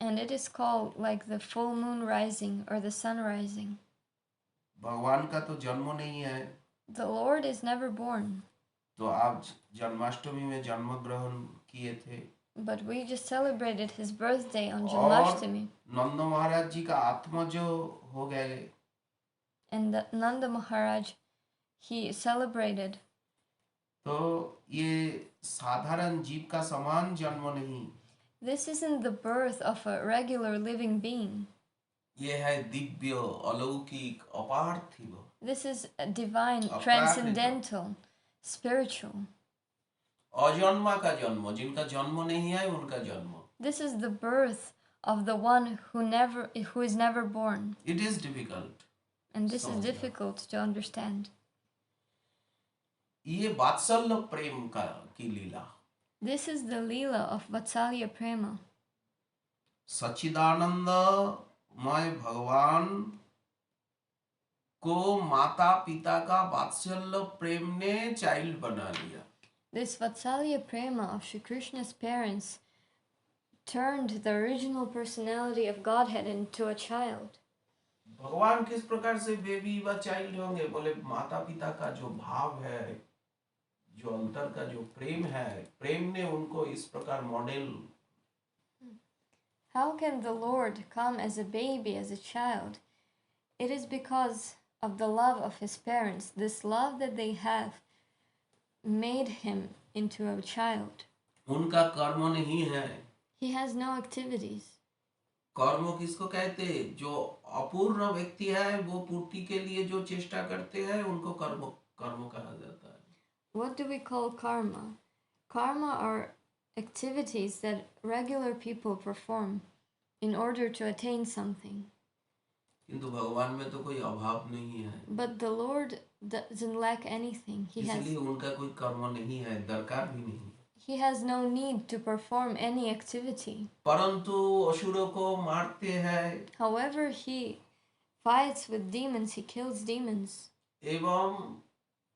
And it is called like the full moon rising or the sun rising. भगवान का तो जन्म नहीं है। The Lord is never born. तो आप जन्माष्टमी में जन्म ग्रहण किए थे। But we just celebrated his birthday on और Janmashtami. नंद महाराज जी का आत्मा जो हो गए। And Nanda Maharaj, he celebrated. तो ये साधारण जीव का समान जन्म नहीं। This isn't the birth of a regular living being. ये है दिव्य, अलौकिक, अपार्थिव। This is a divine, अपराकृत। transcendental, spiritual. अजन्मा का जन्म, जिनका जन्म नहीं है उनका जन्म। This is the birth of the one who is never born. It is difficult. And this is difficult to understand. ये वात्सल्य प्रेम की लीला। This is the Leela of Vatsalya Prema. सच्चिदानंदमय भगवान को माता पिता का वात्सल्य प्रेम ने चाइल्ड बना लिया। This Vatsalya Prema of Shri Krishna's parents turned the original personality of Godhead into a child. भगवान किस प्रकार से बेबी व चाइल्ड होंगे? बोले माता पिता का जो भाव है, जो अंतर का जो प्रेम है, प्रेम ने उनको इस प्रकार model. How can the Lord come as a baby, as a child? It is because of the love of his parents. This love that they have made him into a child. उनका कर्म नहीं है। He has no activities. कर्म किसको कहते हैं? जो अपूर्ण व्यक्ति है, वो पूर्ति के लिए जो चेष्टा करते हैं उनको कर्म कहा जाता है। What do we call karma? Karma are activities that regular people perform in order to attain something. किंतु भगवान में तो कोई अभाव नहीं है। But the Lord doesn't lack anything. इसलिए उनका कोई कर्म नहीं है, दरकार भी नहीं। He has no need to perform any activity. परंतु असुरों को मारते हैं। However, he fights with demons, he kills demons. एवं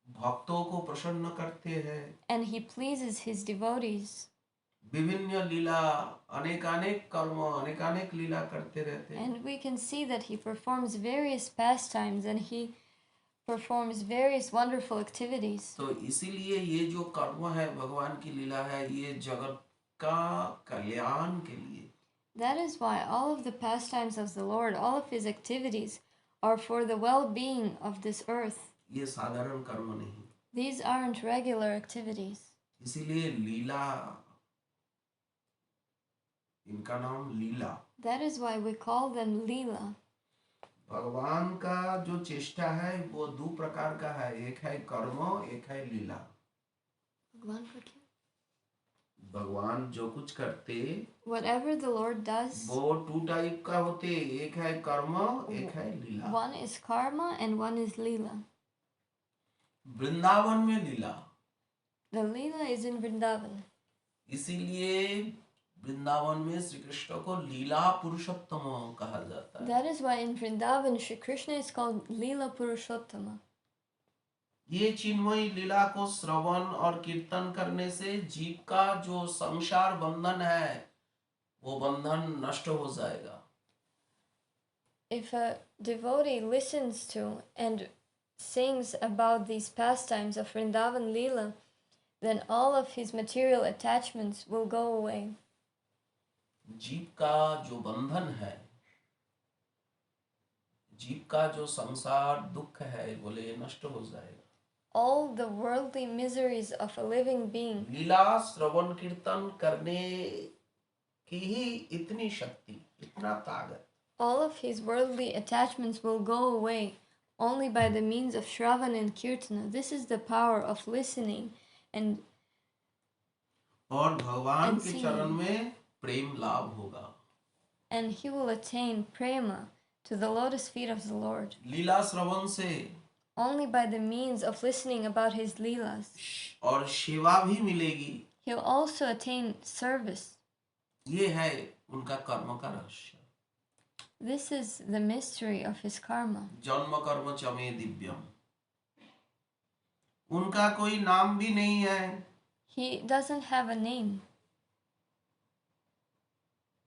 भक्तों को प्रसन्न करते हैं। And he pleases his devotees. विभिन्न लीला, अनेकानेक कर्म, अनेकानेक लीला करते रहते हैं। And we can see that he performs various pastimes and he performs various wonderful activities. तो इसीलिए ये जो कर्म है, भगवान की लीला है, ये जगत का कल्याण के लिए। That is why all of the pastimes of the Lord, all of his activities are for the well-being of this earth. ये साधारण कर्म नहीं। These aren't regular activities. इसीलिए लीला, इनका नाम लीला। That is why we call them Leela. भगवान का जो चेष्टा है वो दो प्रकार का है, एक है कर्म, एक है लीला। भगवान का क्या? भगवान जो कुछ करते, Whatever the Lord does, वो टू टाइप का होते, एक है कर्म, एक है लीला। one is karma and one is Leela. Vrindavan में लीला। The Leela is in Vrindavan. इसीलिए वृंदावन में श्री कृष्ण को लीला पुरुषोत्तम कहा जाता है। That is why in Vrindavan Shri Krishna is called Leela Purushottama. ये चिन्मयी लीला को श्रवण और कीर्तन करने से जीव का जो संसार बंधन है, वो बंधन नष्ट हो जाएगा। If a devotee listens to and sings about these pastimes of Vrindavan Leela, then all of his material attachments will go away. जीव का जो बंधन है, जीव का जो संसार दुख है, बोले ये नष्ट हो जाएगा। All the worldly miseries of a living being. लीला श्रवण कीर्तन करने की ही इतनी शक्ति, इतना ताकत। All of his worldly attachments will go away only by the means of Shravan and Kirtana. This is the power of listening and और भगवान के singing. चरण में प्रेम लाभ होगा. And he will attain prema to the lotus feet of the Lord. लीला श्रवण से Only by the means of listening about his leelas. और सेवा भी मिलेगी. He'll also attain service. ये है उनका कर्म का रहस्य. This is the mystery of his karma. जन्म कर्म च मे दिव्यम. उनका कोई नाम भी नहीं है. He doesn't have a name.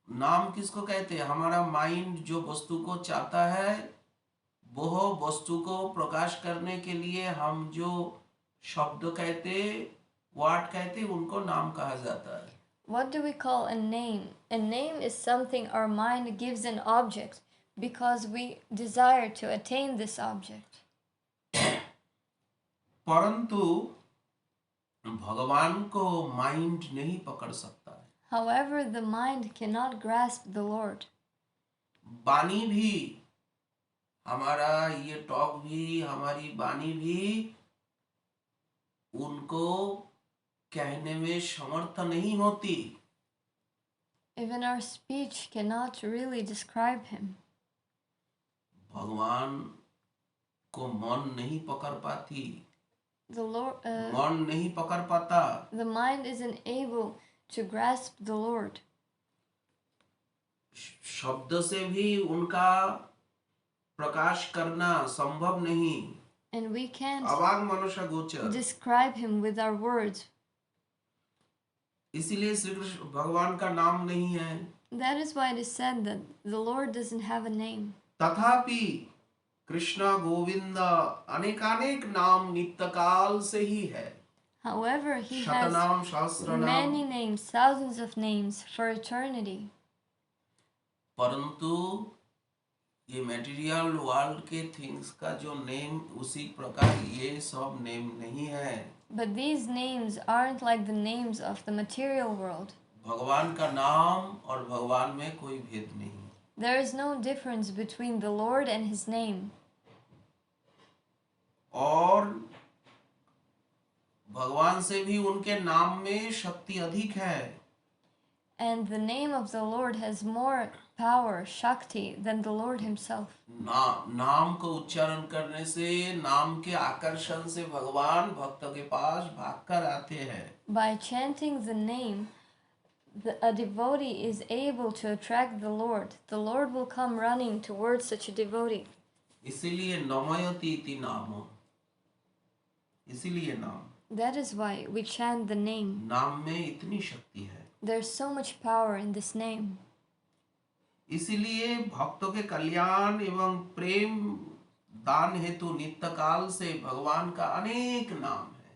नाम किसको कहते हैं? हमारा माइंड जो वस्तु को चाहता है वो वस्तु को प्रकाश करने के लिए हम जो शब्द कहते, वर्ड कहते, उनको नाम कहा जाता है. What do we call a name? A name is something our mind gives an object because we desire to attain this object. परंतु भगवान को माइंड नहीं पकड़ सकता है. However, the mind cannot grasp the Lord. वाणी भी, हमारा ये टॉक भी, हमारी वाणी भी उनको कहने में समर्थ नहीं होती. Even our speech cannot really describe him. भगवान को मन नहीं पकड़ पाती. The Lord, मन नहीं पकड़ पाता. the mind isn't able to grasp the Lord. शब्द से भी उनका प्रकाश करना संभव नहीं. And we can't अवांग मनुष्य गोचर. describe him with our words. इसीलिए श्री कृष्ण भगवान का नाम नहीं है. That is why it is said that the Lord doesn't have a name. तथापि कृष्ण गोविंद अनेकानेक नाम नित्य काल से ही है. However, he शतनाम has Sahasranama. many names, thousands of names for eternity. परंतु ये मटेरियल वर्ल्ड के थिंग्स का जो नेम उसी प्रकार ये सब नेम नहीं है. But these names aren't like the names of the material world. भगवान का नाम और भगवान में कोई भेद नहीं. There is no difference between the Lord and his name. और भगवान से भी उनके नाम में शक्ति अधिक है. And the name of the Lord has more power, Shakti, than the Lord himself. नाम को उच्चारण करने से, नाम के आकर्षण से भगवान भक्त के पास भागकर आते हैं. By chanting the name, a devotee is able to attract the Lord. The Lord will come running towards such a devotee. इसीलिए नमयति इति नाम. इसीलिए नाम. That is why we chant the name. नाम में इतनी शक्ति है. There's so much power in this name. इसीलिए भक्तों के कल्याण एवं प्रेम दान हेतु नित्य काल से भगवान का अनेक नाम है.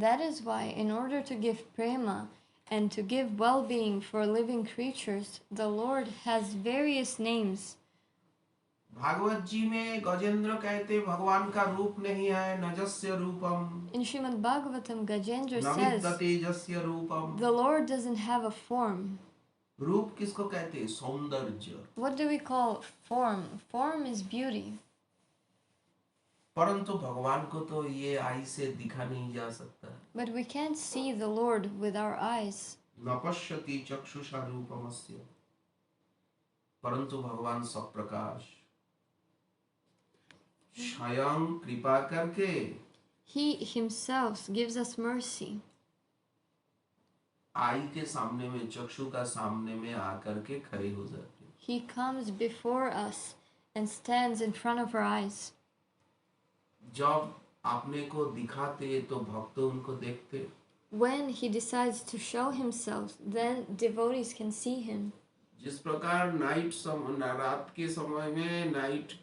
That is why, in order to give prema and to give well-being for living creatures, the Lord has various names. Bhagavat जी में गजेंद्र कहते भगवान का रूप नहीं है, नजस्य रूपम. In Srimad Bhagavatam, Gajendra न says विद्यते जस्य रूपम. the Lord doesn't have a form. रूप किसको कहते हैं? सौंदर्य. What do we call form? Form is beauty. परंतु भगवान को तो ये आई से दिखा नहीं जा सकता. But we can't see the Lord with our eyes. न पश्यति चक्षुषा रूपमस्य. परंतु भगवान सब प्रकाश स्वयं कृपा करके He himself gives us mercy. आई के सामने में, चक्षु का सामने में आकर के खड़े हो जाते. He comes before us and stands in front of our eyes. जब अपने को दिखाते तो भक्त उनको देखते. When he decides to show himself, then devotees can see him. जिस प्रकार रात के समय में, नाइट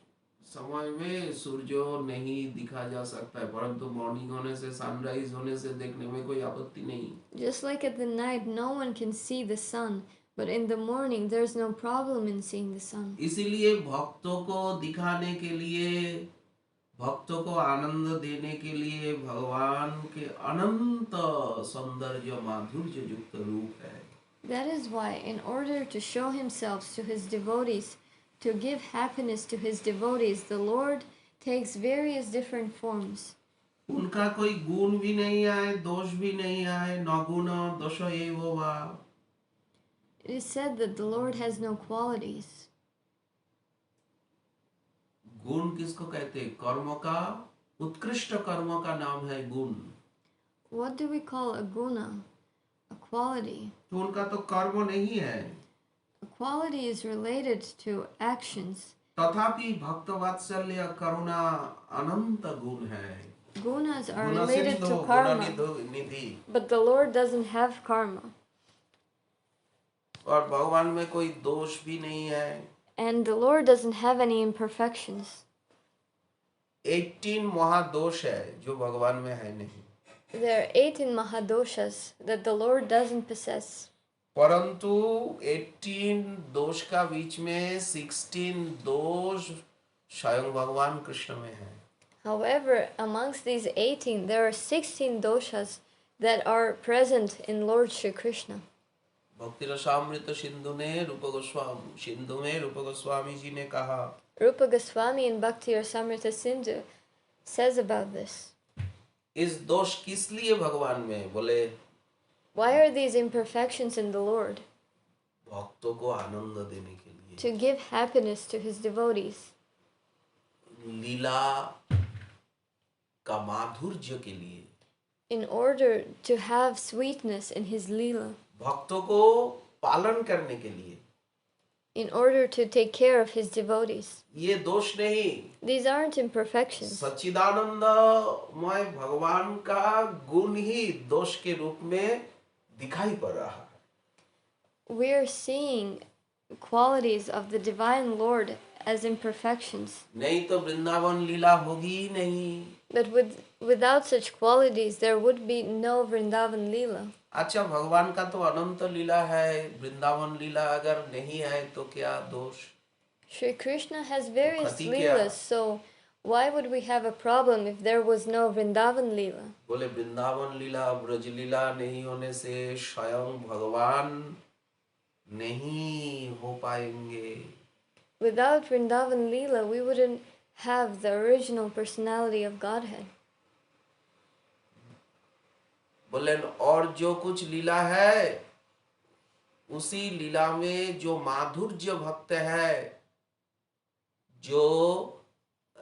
समय में सूर्य नहीं दिखा जा सकता है, परंतु मॉर्निंग होने से, सनराइज होने से देखने में कोई आपत्ति नहीं. Just like at the night, no one can see the sun, but in the morning, there's no problem in seeing the sun. इसीलिए भक्तों को दिखाने के लिए, भक्तों को आनंद देने के लिए भगवान के अनंत सौंदर्य माधुर्य युक्त रूप है. That is why, in order to show himself to his devotees, to give happiness to his devotees, the Lord takes various different forms. उनका कोई गुण भी नहीं आए, दोष भी नहीं आए, न गुण दोष एव वा. It is said that the Lord has no qualities. गुण किसको कहते हैं? कर्म का, उत्कृष्ट कर्म का नाम है गुण. What do we call a guna? A quality. तो उनका तो कर्म नहीं है. A quality is related to actions. तथापि भक्त वात्सल्य करुणा अनंत गुण है. Gunas are गुण related सिंधु to गुण karma, Nidhi. but the Lord doesn't have karma. और भगवान में कोई दोष भी नहीं है. And the Lord doesn't have any imperfections. 18 महादोष है जो भगवान में है नहीं. There are 18 Mahadoshas that the Lord doesn't possess. परंतु 18 दोष का बीच में 16 दोष स्वयं भगवान कृष्ण में है. However, amongst these 18, there are 16 doshas that are present in Lord Shri Krishna. भक्ति रसामृत सिंधु में रूप गोस्वामी जी ने कहा. Rupa Goswami in Bhakti Rasamrita Sindhu says about this. इस दोष किस लिए भगवान में? बोले Why are these imperfections in the Lord? भक्तों को आनंद देने के लिए. To give happiness to his devotees. लीला का माधुर्य के लिए. In order to have sweetness in his leela. भक्तों को पालन करने के लिए. In order to take care of his devotees. ये दोष नहीं. These aren't imperfections. सच्चिदानंदमय भगवान का गुण ही दोष के रूप में दिखाई पड़ रहा है. We are seeing qualities of the divine Lord as imperfections. नहीं तो वृंदावन लीला होगी ही नहीं. But without such qualities, there would be no Vrindavan Leela. अच्छा, भगवान का तो अनंत लीला है, वृंदावन लीला अगर नहीं है तो क्या दोष? Shri Krishna has various खती क्या? Leelas, so why would we have a problem if there was no Vrindavan Leela? बोले वृंदावन लीला, ब्रज लीला नहीं होने से स्वयं भगवान नहीं हो पाएंगे. Without Vrindavan Leela, we wouldn't have the original personality of Godhead. बोले और जो कुछ लीला है उसी लीला में जो माधुर्य भक्त है, जो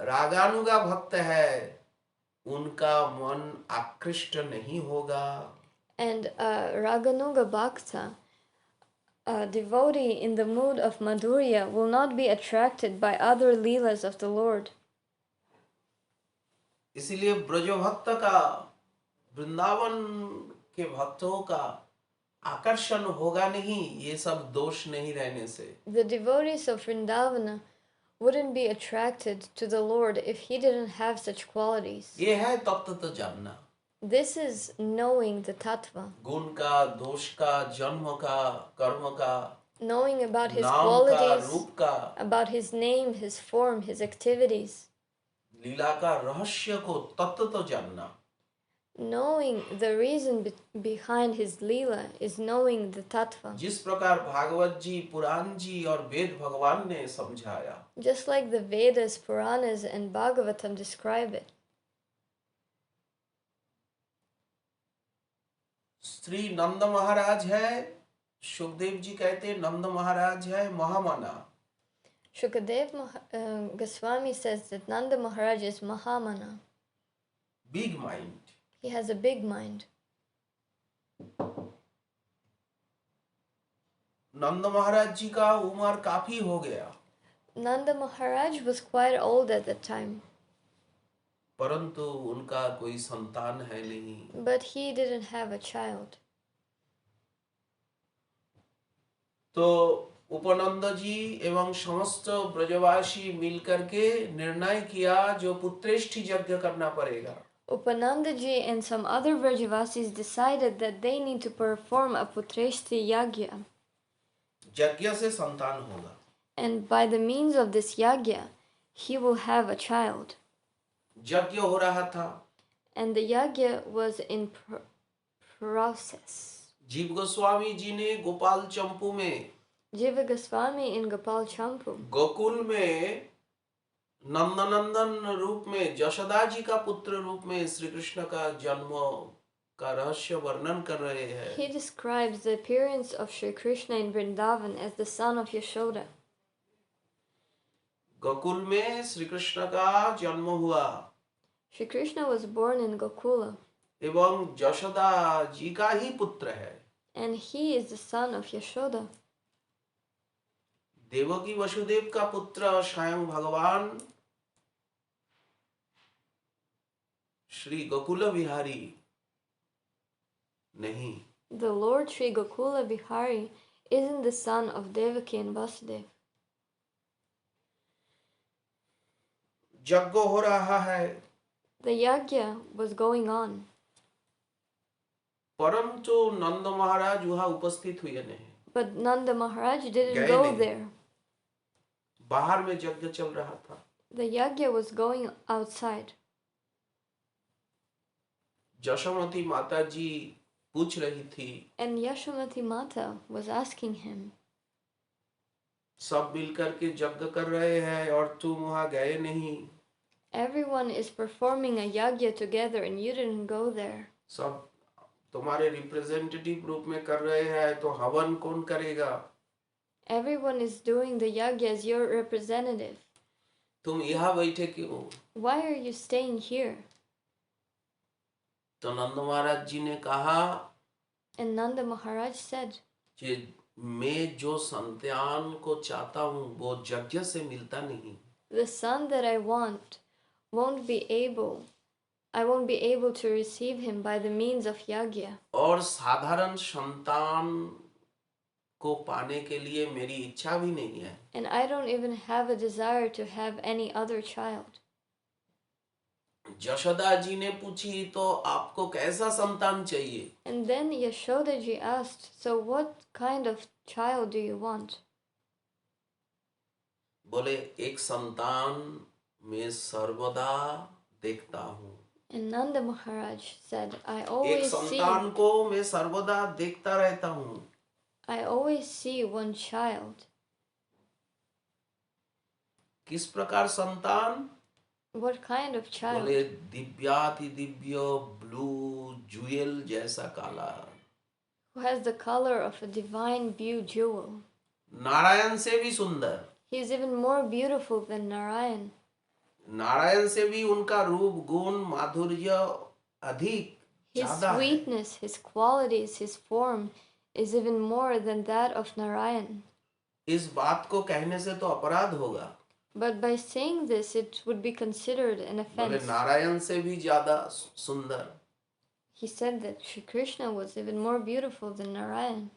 रागानुगा भक्त है, उनका मन आकृष्ट नहीं होगा. And Raganuga Bhakta, a devotee in the mood of Madhurya, will not be attracted by other Leelas of the Lord. इसीलिए ब्रज भक्त का, वृंदावन के भक्तों का आकर्षण होगा नहीं, ये सब दोष नहीं रहने से. The devotees of Vrindavana wouldn't be attracted to the Lord if he didn't have such qualities. ये है तत्व तो जानना. This is knowing the tattva. गुण का, दोष का, जन्म का, कर्म का, Knowing about his नाम का, qualities, रूप का, about his name, his form, his activities. लीला का रहस्य को तत्व तो जानना. Knowing the reason behind his leela is knowing the tattva. जिस प्रकार भागवत जी, पुराण जी और वेद भगवान ने समझाया. Just like the Vedas, Puranas and Bhagavatam describe it. Shri नंद महाराज है, सुखदेव जी कहते हैं नंद महाराज है महामना. Shukadev Goswami says that Nanda Maharaj is Mahamana. Big mind. He has a big mind. नंद महाराज जी का उम्र काफी हो गया. Nanda Maharaj was quite old at that time. परंतु उनका कोई संतान है नहीं. But he didn't have a child. तो उपनंद जी एवं समस्त ब्रजवासी मिलकर के निर्णय किया जो पुत्रेष्ठी यज्ञ करना पड़ेगा. Upananda ji and some other Vrajavasis decided that they need to perform a Putreshti Yagya. यज्ञ से संतान होगा. And by the means of this Yagya, he will have a child. यज्ञ हो रहा था. And the Yagya was in process. जीव गोस्वामी जी ने गोपाल चंपू में Jiva Goswami in Gopal Champu. Gokul में नंदनंदन रूप में यशोदा जी का पुत्र रूप में श्री कृष्ण का जन्म का रहस्य वर्णन कर रहे हैं। He describes the appearance of Shri Krishna in Vrindavan as the son of Yashoda. Gokul में श्री कृष्ण का जन्म हुआ Shri Krishna was born in Gokula, एवं यशोदा जी का ही पुत्र है। and he is the son of Yashoda. Devaki Vasudev का पुत्र स्वयं भगवान श्री गोकुल बिहारी नहीं। The Lord Sri Gokula Bihari isn't the son of Devaki and Vasudev. यज्ञ हो रहा है The yagya was going on, परंतु नंद महाराज वहां उपस्थित हुए नहीं। but Nanda Maharaj didn't गए go नहीं। there. बाहर में यज्ञ चल रहा था। The yagya was going outside. Yashomati माता जी पूछ रही थी, And Yashamati Mata was asking him, सब मिलकर के यज्ञ कर रहे हैं और तुम वहां गए नहीं। everyone is performing a yagya together and you didn't go there. सब तुम्हारे रिप्रेजेंटेटिव रूप में कर रहे हैं तो हवन कौन करेगा? Everyone is doing the yagya as your representative. तुम यहाँ बैठे क्यों? Why are you staying here? तो नंद महाराज जी ने कहा And Nanda Maharaj said, कि मैं जो संतान को चाहता हूँ वो यज्ञ से मिलता नहीं। the son that I want I won't be able to receive him by the means of yagya. और साधारण संतान को पाने के लिए मेरी इच्छा भी नहीं है। And I don't even have a desire to have any other child. Yashoda ji ने पूछी तो आपको कैसा संतान चाहिए? And then Yashoda ji asked, so what kind of child do you want? बोले एक संतान मैं सर्वदा देखता हूँ। And Nanda Maharaj said, एक I संतान को मैं सर्वदा देखता रहता हूँ। always see one child. किस प्रकार संतान? What kind of child? बोले दिव्याति दिव्य ब्लू ज्वेल जैसा काला। Who has the color of a divine blue jewel. Narayan से भी सुंदर। He is even more beautiful than Narayan. Narayan से भी उनका रूप गुण माधुर्य अधिक His ज्यादा है। sweetness, his qualities, his form is even more than that of Narayan. इस बात को कहने से तो अपराध होगा। But by saying this, it would be considered an बोले offense. नारायण से भी ज्यादा सुंदर। He said that Shri Krishna was even more beautiful than Narayan.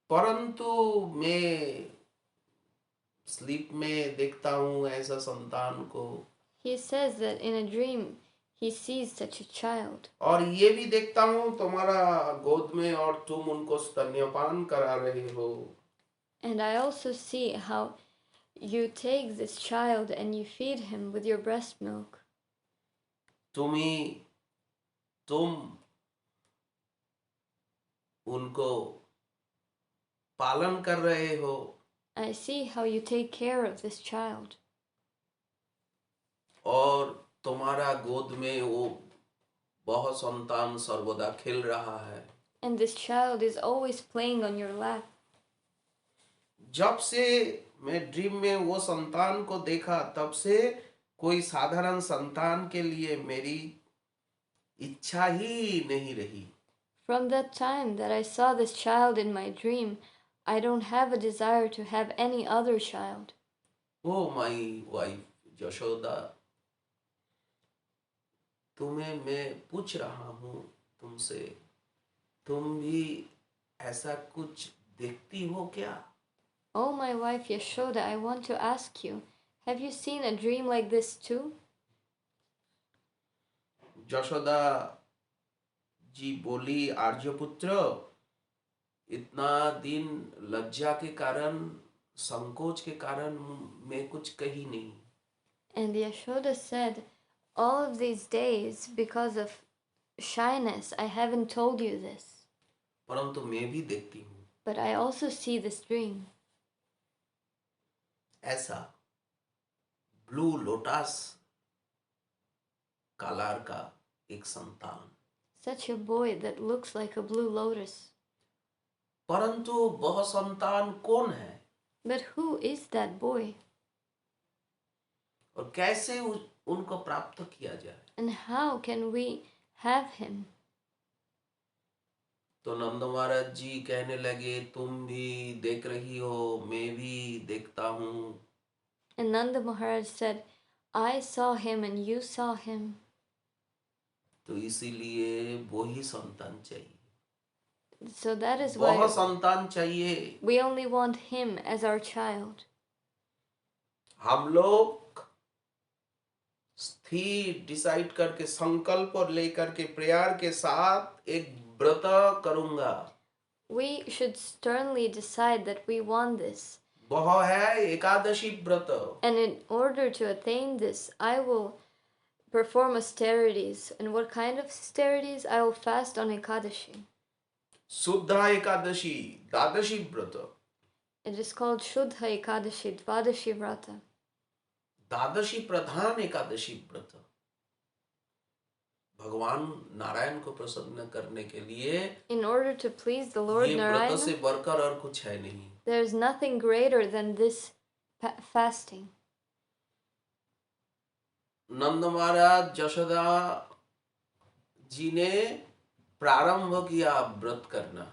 परंतु मैं स्लीप में देखता हूँ ऐसा संतान को। He says that in a dream he sees such a child. और ये भी देखता हूँ तुम्हारा गोद में और तुम उनको स्तन्यपान करा रहे हो। And I also see how you take this child and you feed him with your breast milk. तुम उनको पालन कर रहे हो। I see how you take care of this child. और तुम्हारा गोद में वो बहुत संतान सर्वदा खेल रहा है। And this child is always playing on your lap. जब से मैं ड्रीम में वो संतान को देखा तब से कोई साधारण संतान के लिए मेरी इच्छा ही नहीं रही। From that time that I saw this child in my dream, I don't have a desire to have any other child. Oh my wife Yashoda, तुम्हें मैं पूछ रहा हूँ तुमसे, तुम भी ऐसा कुछ देखती हो क्या? Oh my wife Yashoda, I want to ask you, have you seen a dream like this too? Yashoda ji बोली, आर्यपुत्र, इतना दिन लज्जा के कारण संकोच के कारण मैं कुछ कही नहीं। And Yashoda said, all of these days because of shyness I haven't told you this. परंतु मैं भी देखती हूँ। But I also see this dream. ऐसा ब्लू लोटस कालार का एक संतान, such a boy that looks like a blue lotus. परंतु वह संतान कौन है But who is that boy? और कैसे उनको प्राप्त किया जाए? And how can we have him? तो नंद महाराज जी कहने लगे, तुम भी देख रही हो, मैं भी देखता हूं। And Nanda Maharaj said, I saw him and you saw him. तो इसीलिए वो ही संतान चाहिए, So that is वह why संतान चाहिए। we only want him as our child. हम लोग स्थिर डिसाइड करके, संकल्प और लेकर के, प्रेयर के साथ एक व्रत करूंगा। We should sternly decide that we want this. वह है एकादशी व्रत। And in order to attain this, I will perform austerities. And what kind of austerities? I will fast on Ekadashi. शुद्ध एकादशी, द्वादशी व्रत। It is called Shuddha Ekadashi, Dvadashi Vrata. द्वादशी प्रधान एकादशी व्रत भगवान नारायण को प्रसन्न करने के लिए, In order to please the Lord ये व्रत से Narayana, बढ़कर और कुछ है नहीं। there is nothing greater than this fasting. नंद महाराज यशोदा जी ने प्रारंभ किया व्रत करना,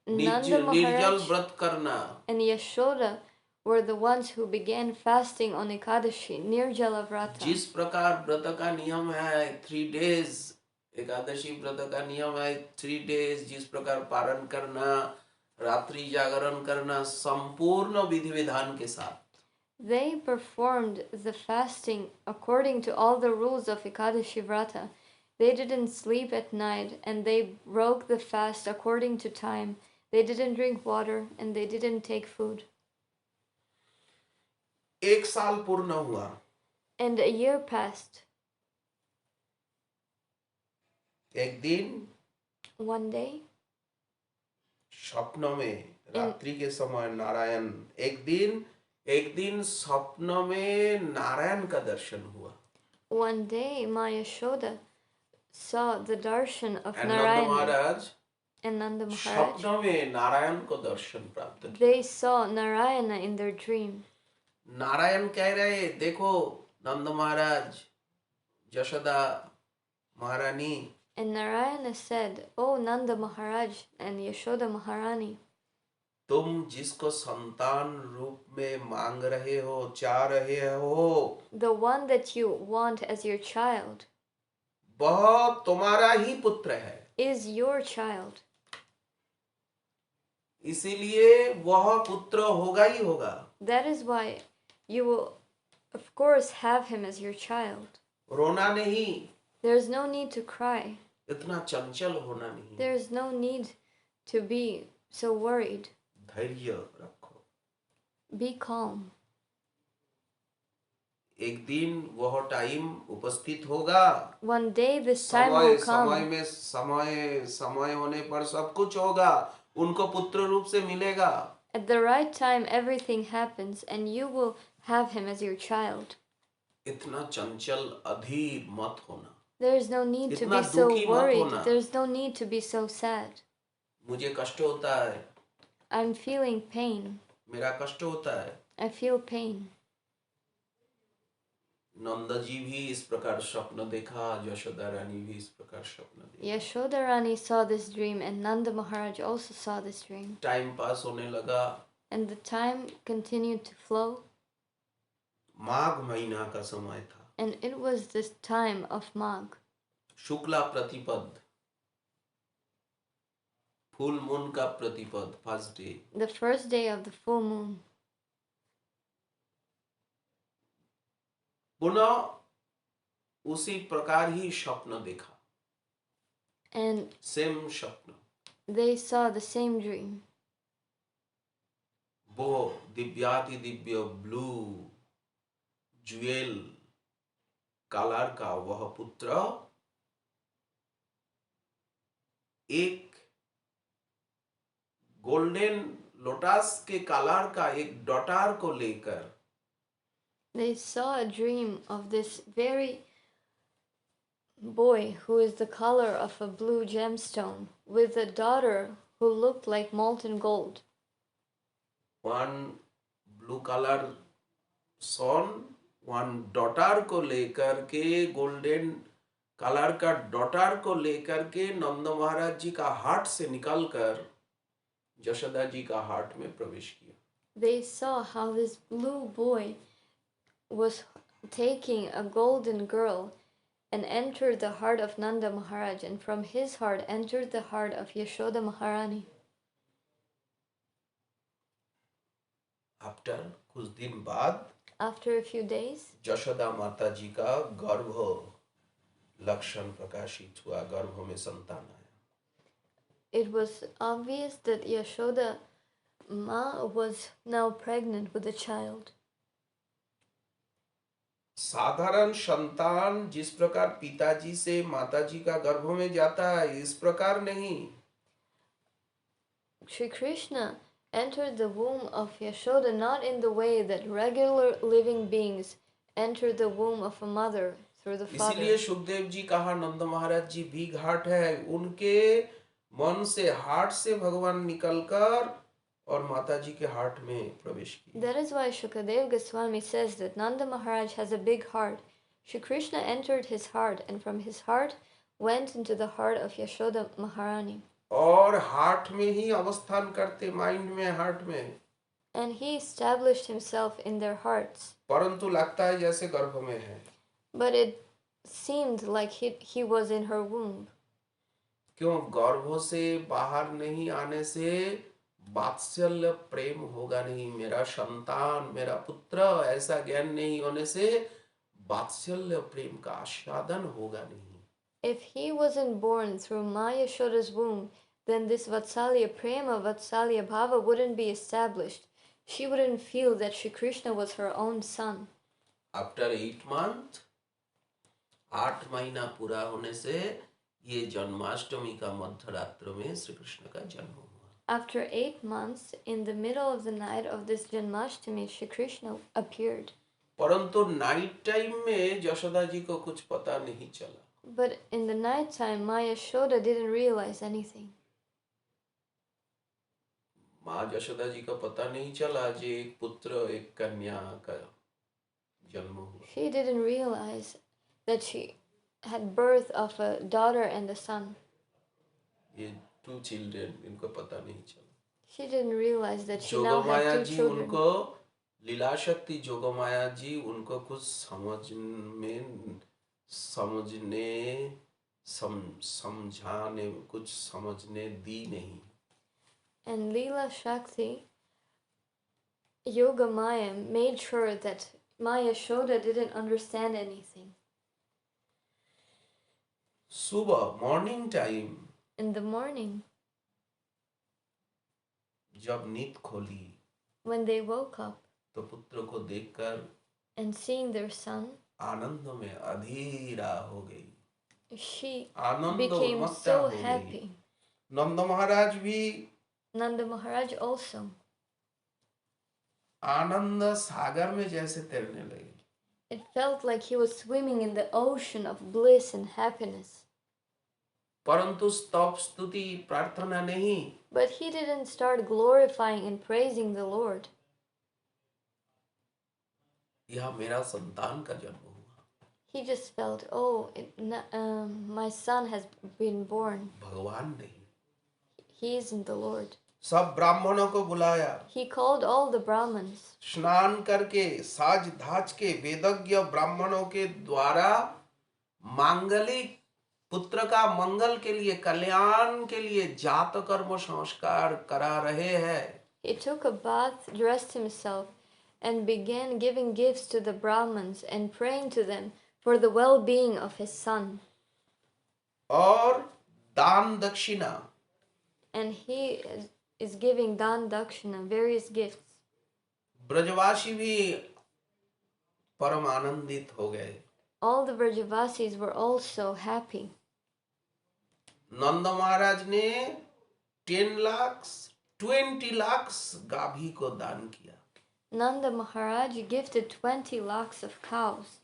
Nanda निर्जल Maharaj व्रत करना। and Yashoda were the ones who began fasting on Ekadashi, Nirjala Vrata. जिस प्रकार व्रत का नियम है 3 days, एकादशी व्रत का नियम है 3 days, जिस प्रकार पारण करना, रात्रि जागरण करना, संपूर्ण विधि विधान के साथ। They performed the fasting according to all the rules of Ekadashi Vrata. They didn't sleep at night and they broke the fast according to time. They didn't drink water and they didn't take food. 1 साल पूर्ण हुआ। And a year passed. एक दिन One day, स्वप्न में, रात्रि के समय नारायण, एक दिन स्वप्न में नारायण का दर्शन हुआ। one day, Ma Yashoda saw the darshan of Nand Narayana. Maharaj And Nanda Maharaj, स्वप्न में नारायण को दर्शन प्राप्त किया। they saw Narayana in their dream. Narayan कह रहे, देखो नंद महाराज, यशोदा महारानी, And Narayana said, Oh Nanda Maharaj and Yashoda Maharani, तुम जिसको संतान रूप में मांग रहे हो, चाह रहे हो, the one that you want as your child वह तुम्हारा ही पुत्र है। is your child. इसीलिए वह पुत्र होगा ही होगा। That is why you will, of course, have him as your child. रोना नहीं, There is no need to cry. इतना चंचल होना नहीं, There is no need to be so worried. धैर्य रखो। Be calm. एक दिन वह टाइम उपस्थित होगा। One day this time will come. समय होने पर सब कुछ होगा, उनको पुत्र रूप से मिलेगा। At the right time everything happens and you will have him as your child. इतना चंचल अधीर मत होना, There is no need to इतना be so दुखी मत worried. होना। There is no need to be so sad. मुझे कष्ट होता है, I'm feeling pain. मेरा कष्ट होता है। I feel pain. Nand ji भी इस प्रकार स्वप्न देखा, यशोदा रानी भी इस प्रकार स्वप्न देखा। Yashoda Rani saw this dream and Nanda Maharaj also saw this dream. Time pass होने लगा। And the time continued to flow. माघ महीना का समय था। And it was this time of Magh. शुक्ला प्रतिपद, फुल मून का प्रतिपद, first day. The first day of the full moon. पुनः उसी प्रकार ही स्वप्न देखा, And सेम स्वप्न। they saw the same dream. वो दिव्याति दिव्य ब्लू ज्वेल कलर का वह पुत्र एक गोल्डन लोटस के कलर का एक डॉटर को लेकर They saw a dream of this very boy who is the color of a blue gemstone, with a daughter who looked like molten gold. One blue color son, one daughter को लेकर के golden colour का daughter को लेकर के नंद महाराज जी का heart से निकलकर यशोदा जी का हार्ट में प्रवेश किया. They saw how this blue boy was taking a golden girl and entered the heart of Nanda Maharaj, and from his heart entered the heart of Yashoda Maharani. After कुछ दिन बाद After a few days, Yashoda माता जी का गर्भ लक्षण प्रकाशित हुआ, गर्भ में संतान आया. it was obvious that Yashoda Ma was now pregnant with a child. साधारण संतान जिस प्रकार पिताजी से माताजी का गर्भ में जाता है, इस प्रकार नहीं. Shri Krishna entered the womb of Yashoda not in the way that regular living beings enter the womb of a mother through the father. इसीलिए सुखदेव जी कहा नंद महाराज जी भी घाट है, उनके मन से हार्ट से भगवान निकलकर और माताजी के हार्ट में प्रवेश किए. That is why Shukadeva Goswami says that Nanda Maharaj has a big heart. Shri Krishna entered his heart, and from his heart went into the heart of Yashoda Maharani. और हार्ट में ही अवस्थान करते, mind में, heart में. And he established himself in their hearts. परंतु लगता है जैसे गर्भ में है. But it seemed like he was in her womb. क्यों? गर्भ से बाहर नहीं आने से वात्सल्य प्रेम होगा नहीं. मेरा संतान, मेरा पुत्र, ऐसा ज्ञान नहीं होने से वात्सल्य प्रेम का आस्वादन होगा नहीं. If he wasn't born through Ma Yashoda's womb, then this Vatsalya Prema, Vatsalya Bhava wouldn't be established. She wouldn't feel that Shri Krishna was her own son. After 8 months, 8 महीना पूरा होने से ये जन्माष्टमी का मध्य रात्र में श्री कृष्ण का जन्म हुआ. After 8 months, in the middle of the night of this Janmashtami, Shri Krishna appeared. परंतु नाइट टाइम में यशोदा जी को कुछ पता नहीं चला. But in the night time, Ma Yashoda didn't realize anything. माँ यशोदा जी का पता नहीं चला जे एक पुत्र एक कन्या का जन्म हुआ. She didn't realize that she had birth of a daughter and a son. ये 2 children, इनको पता नहीं चला. She didn't realize that she now had 2 ji children. उनको लीला शक्ति जोगमाया जी उनको कुछ समझाने कुछ समझने दी नहीं. And Leela Shakti, Yoga Maya, made sure that Ma Yashoda didn't understand anything. सुबह morning time In the morning, जब नींद खोली when they woke up तो पुत्र को देखकर and seeing their son, आनंद में अधीरा हो गई. she आनंद became उन्मत्त so हो गई. happy. नंद महाराज भी Nanda Maharaj also. Anand Sagar में जैसे तैरने लगे. It felt like he was swimming in the ocean of bliss and happiness. परंतु स्तव स्तुति प्रार्थना नहीं. But he didn't start glorifying and praising the Lord. यह मेरा संतान का जन्म हुआ. He just felt, oh, my son has been born. भगवान नहीं. He isn't the Lord. सब ब्राह्मणों को बुलाया. He called all the Brahmins. स्नान करके साज धाज के वेदज्ञ ब्राह्मणों के द्वारा मांगलिक पुत्र का मंगल के लिए, कल्याण के लिए जात कर्म संस्कार करा रहे हैं. He took a bath, dressed himself, and began giving gifts to the Brahmins and praying to them for the well-being of his son. और दान दक्षिणा. And he is giving dan dakshina, various gifts. ब्रजवासी भी परम आनंदित हो गए. All the Vrajavasis were also happy. नंद महाराज ने 10 लाख 20 लाख गाभी को दान किया. Nanda Maharaj gifted 20 lakhs of cows.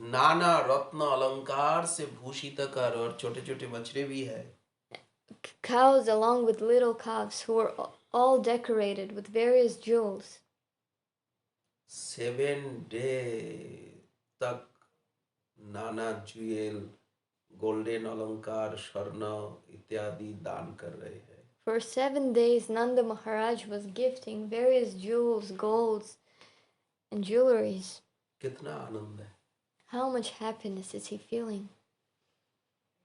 नाना रत्न अलंकार से भूषित कर, और छोटे छोटे बछड़े भी है. Cows along with little calves who were all decorated with various jewels. 7 days तक नाना ज्वेल, गोल्डन अलंकार, स्वर्ण इत्यादि दान कर रहे हैं. For 7 days, Nanda Maharaj was gifting various jewels, golds, and jewelries. कितना आनंद है. How much happiness is he feeling?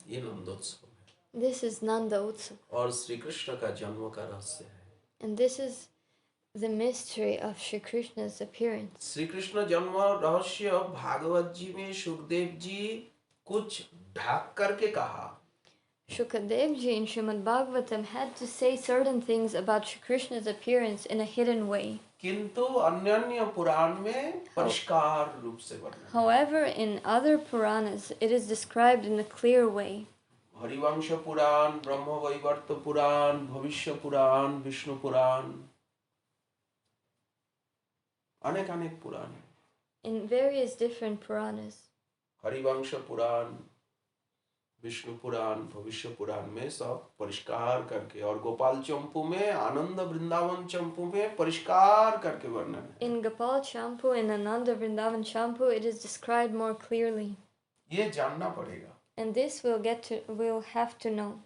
ये नंदोत्सव है. This is Nanda Utsav. और श्री कृष्ण का जन्म का रहस्य है. And this is the mystery of Shri Krishna's appearance. Shri Krishna जन्म रहस्य भागवत जी में सुखदेव जी कुछ ढाक करके कहा. Shukadev ji in Srimad Bhagavatam had to say certain things about Shri Krishna's appearance in a hidden way. किंतु अन्य पुराण में परिष्कार रूप से वर्णन. However, in other Puranas, it is described in a clear way. Harivansh पुराण, ब्रह्म वैवर्त पुराण, भविष्य पुराण, विष्णु पुराण, अनेक अनेक पुराण. In various different Puranas. Harivansh पुराण, विष्णु पुराण, भविष्य पुराण में सब परिष्कार करके, और गोपाल चंपू में, आनंद वृंदावन चंपू में परिष्कार करके वर्णन है. In Gopal Champu, in Ananda Vrindavan Champu, it is described more clearly. ये जानना पड़ेगा. And this we'll have to know.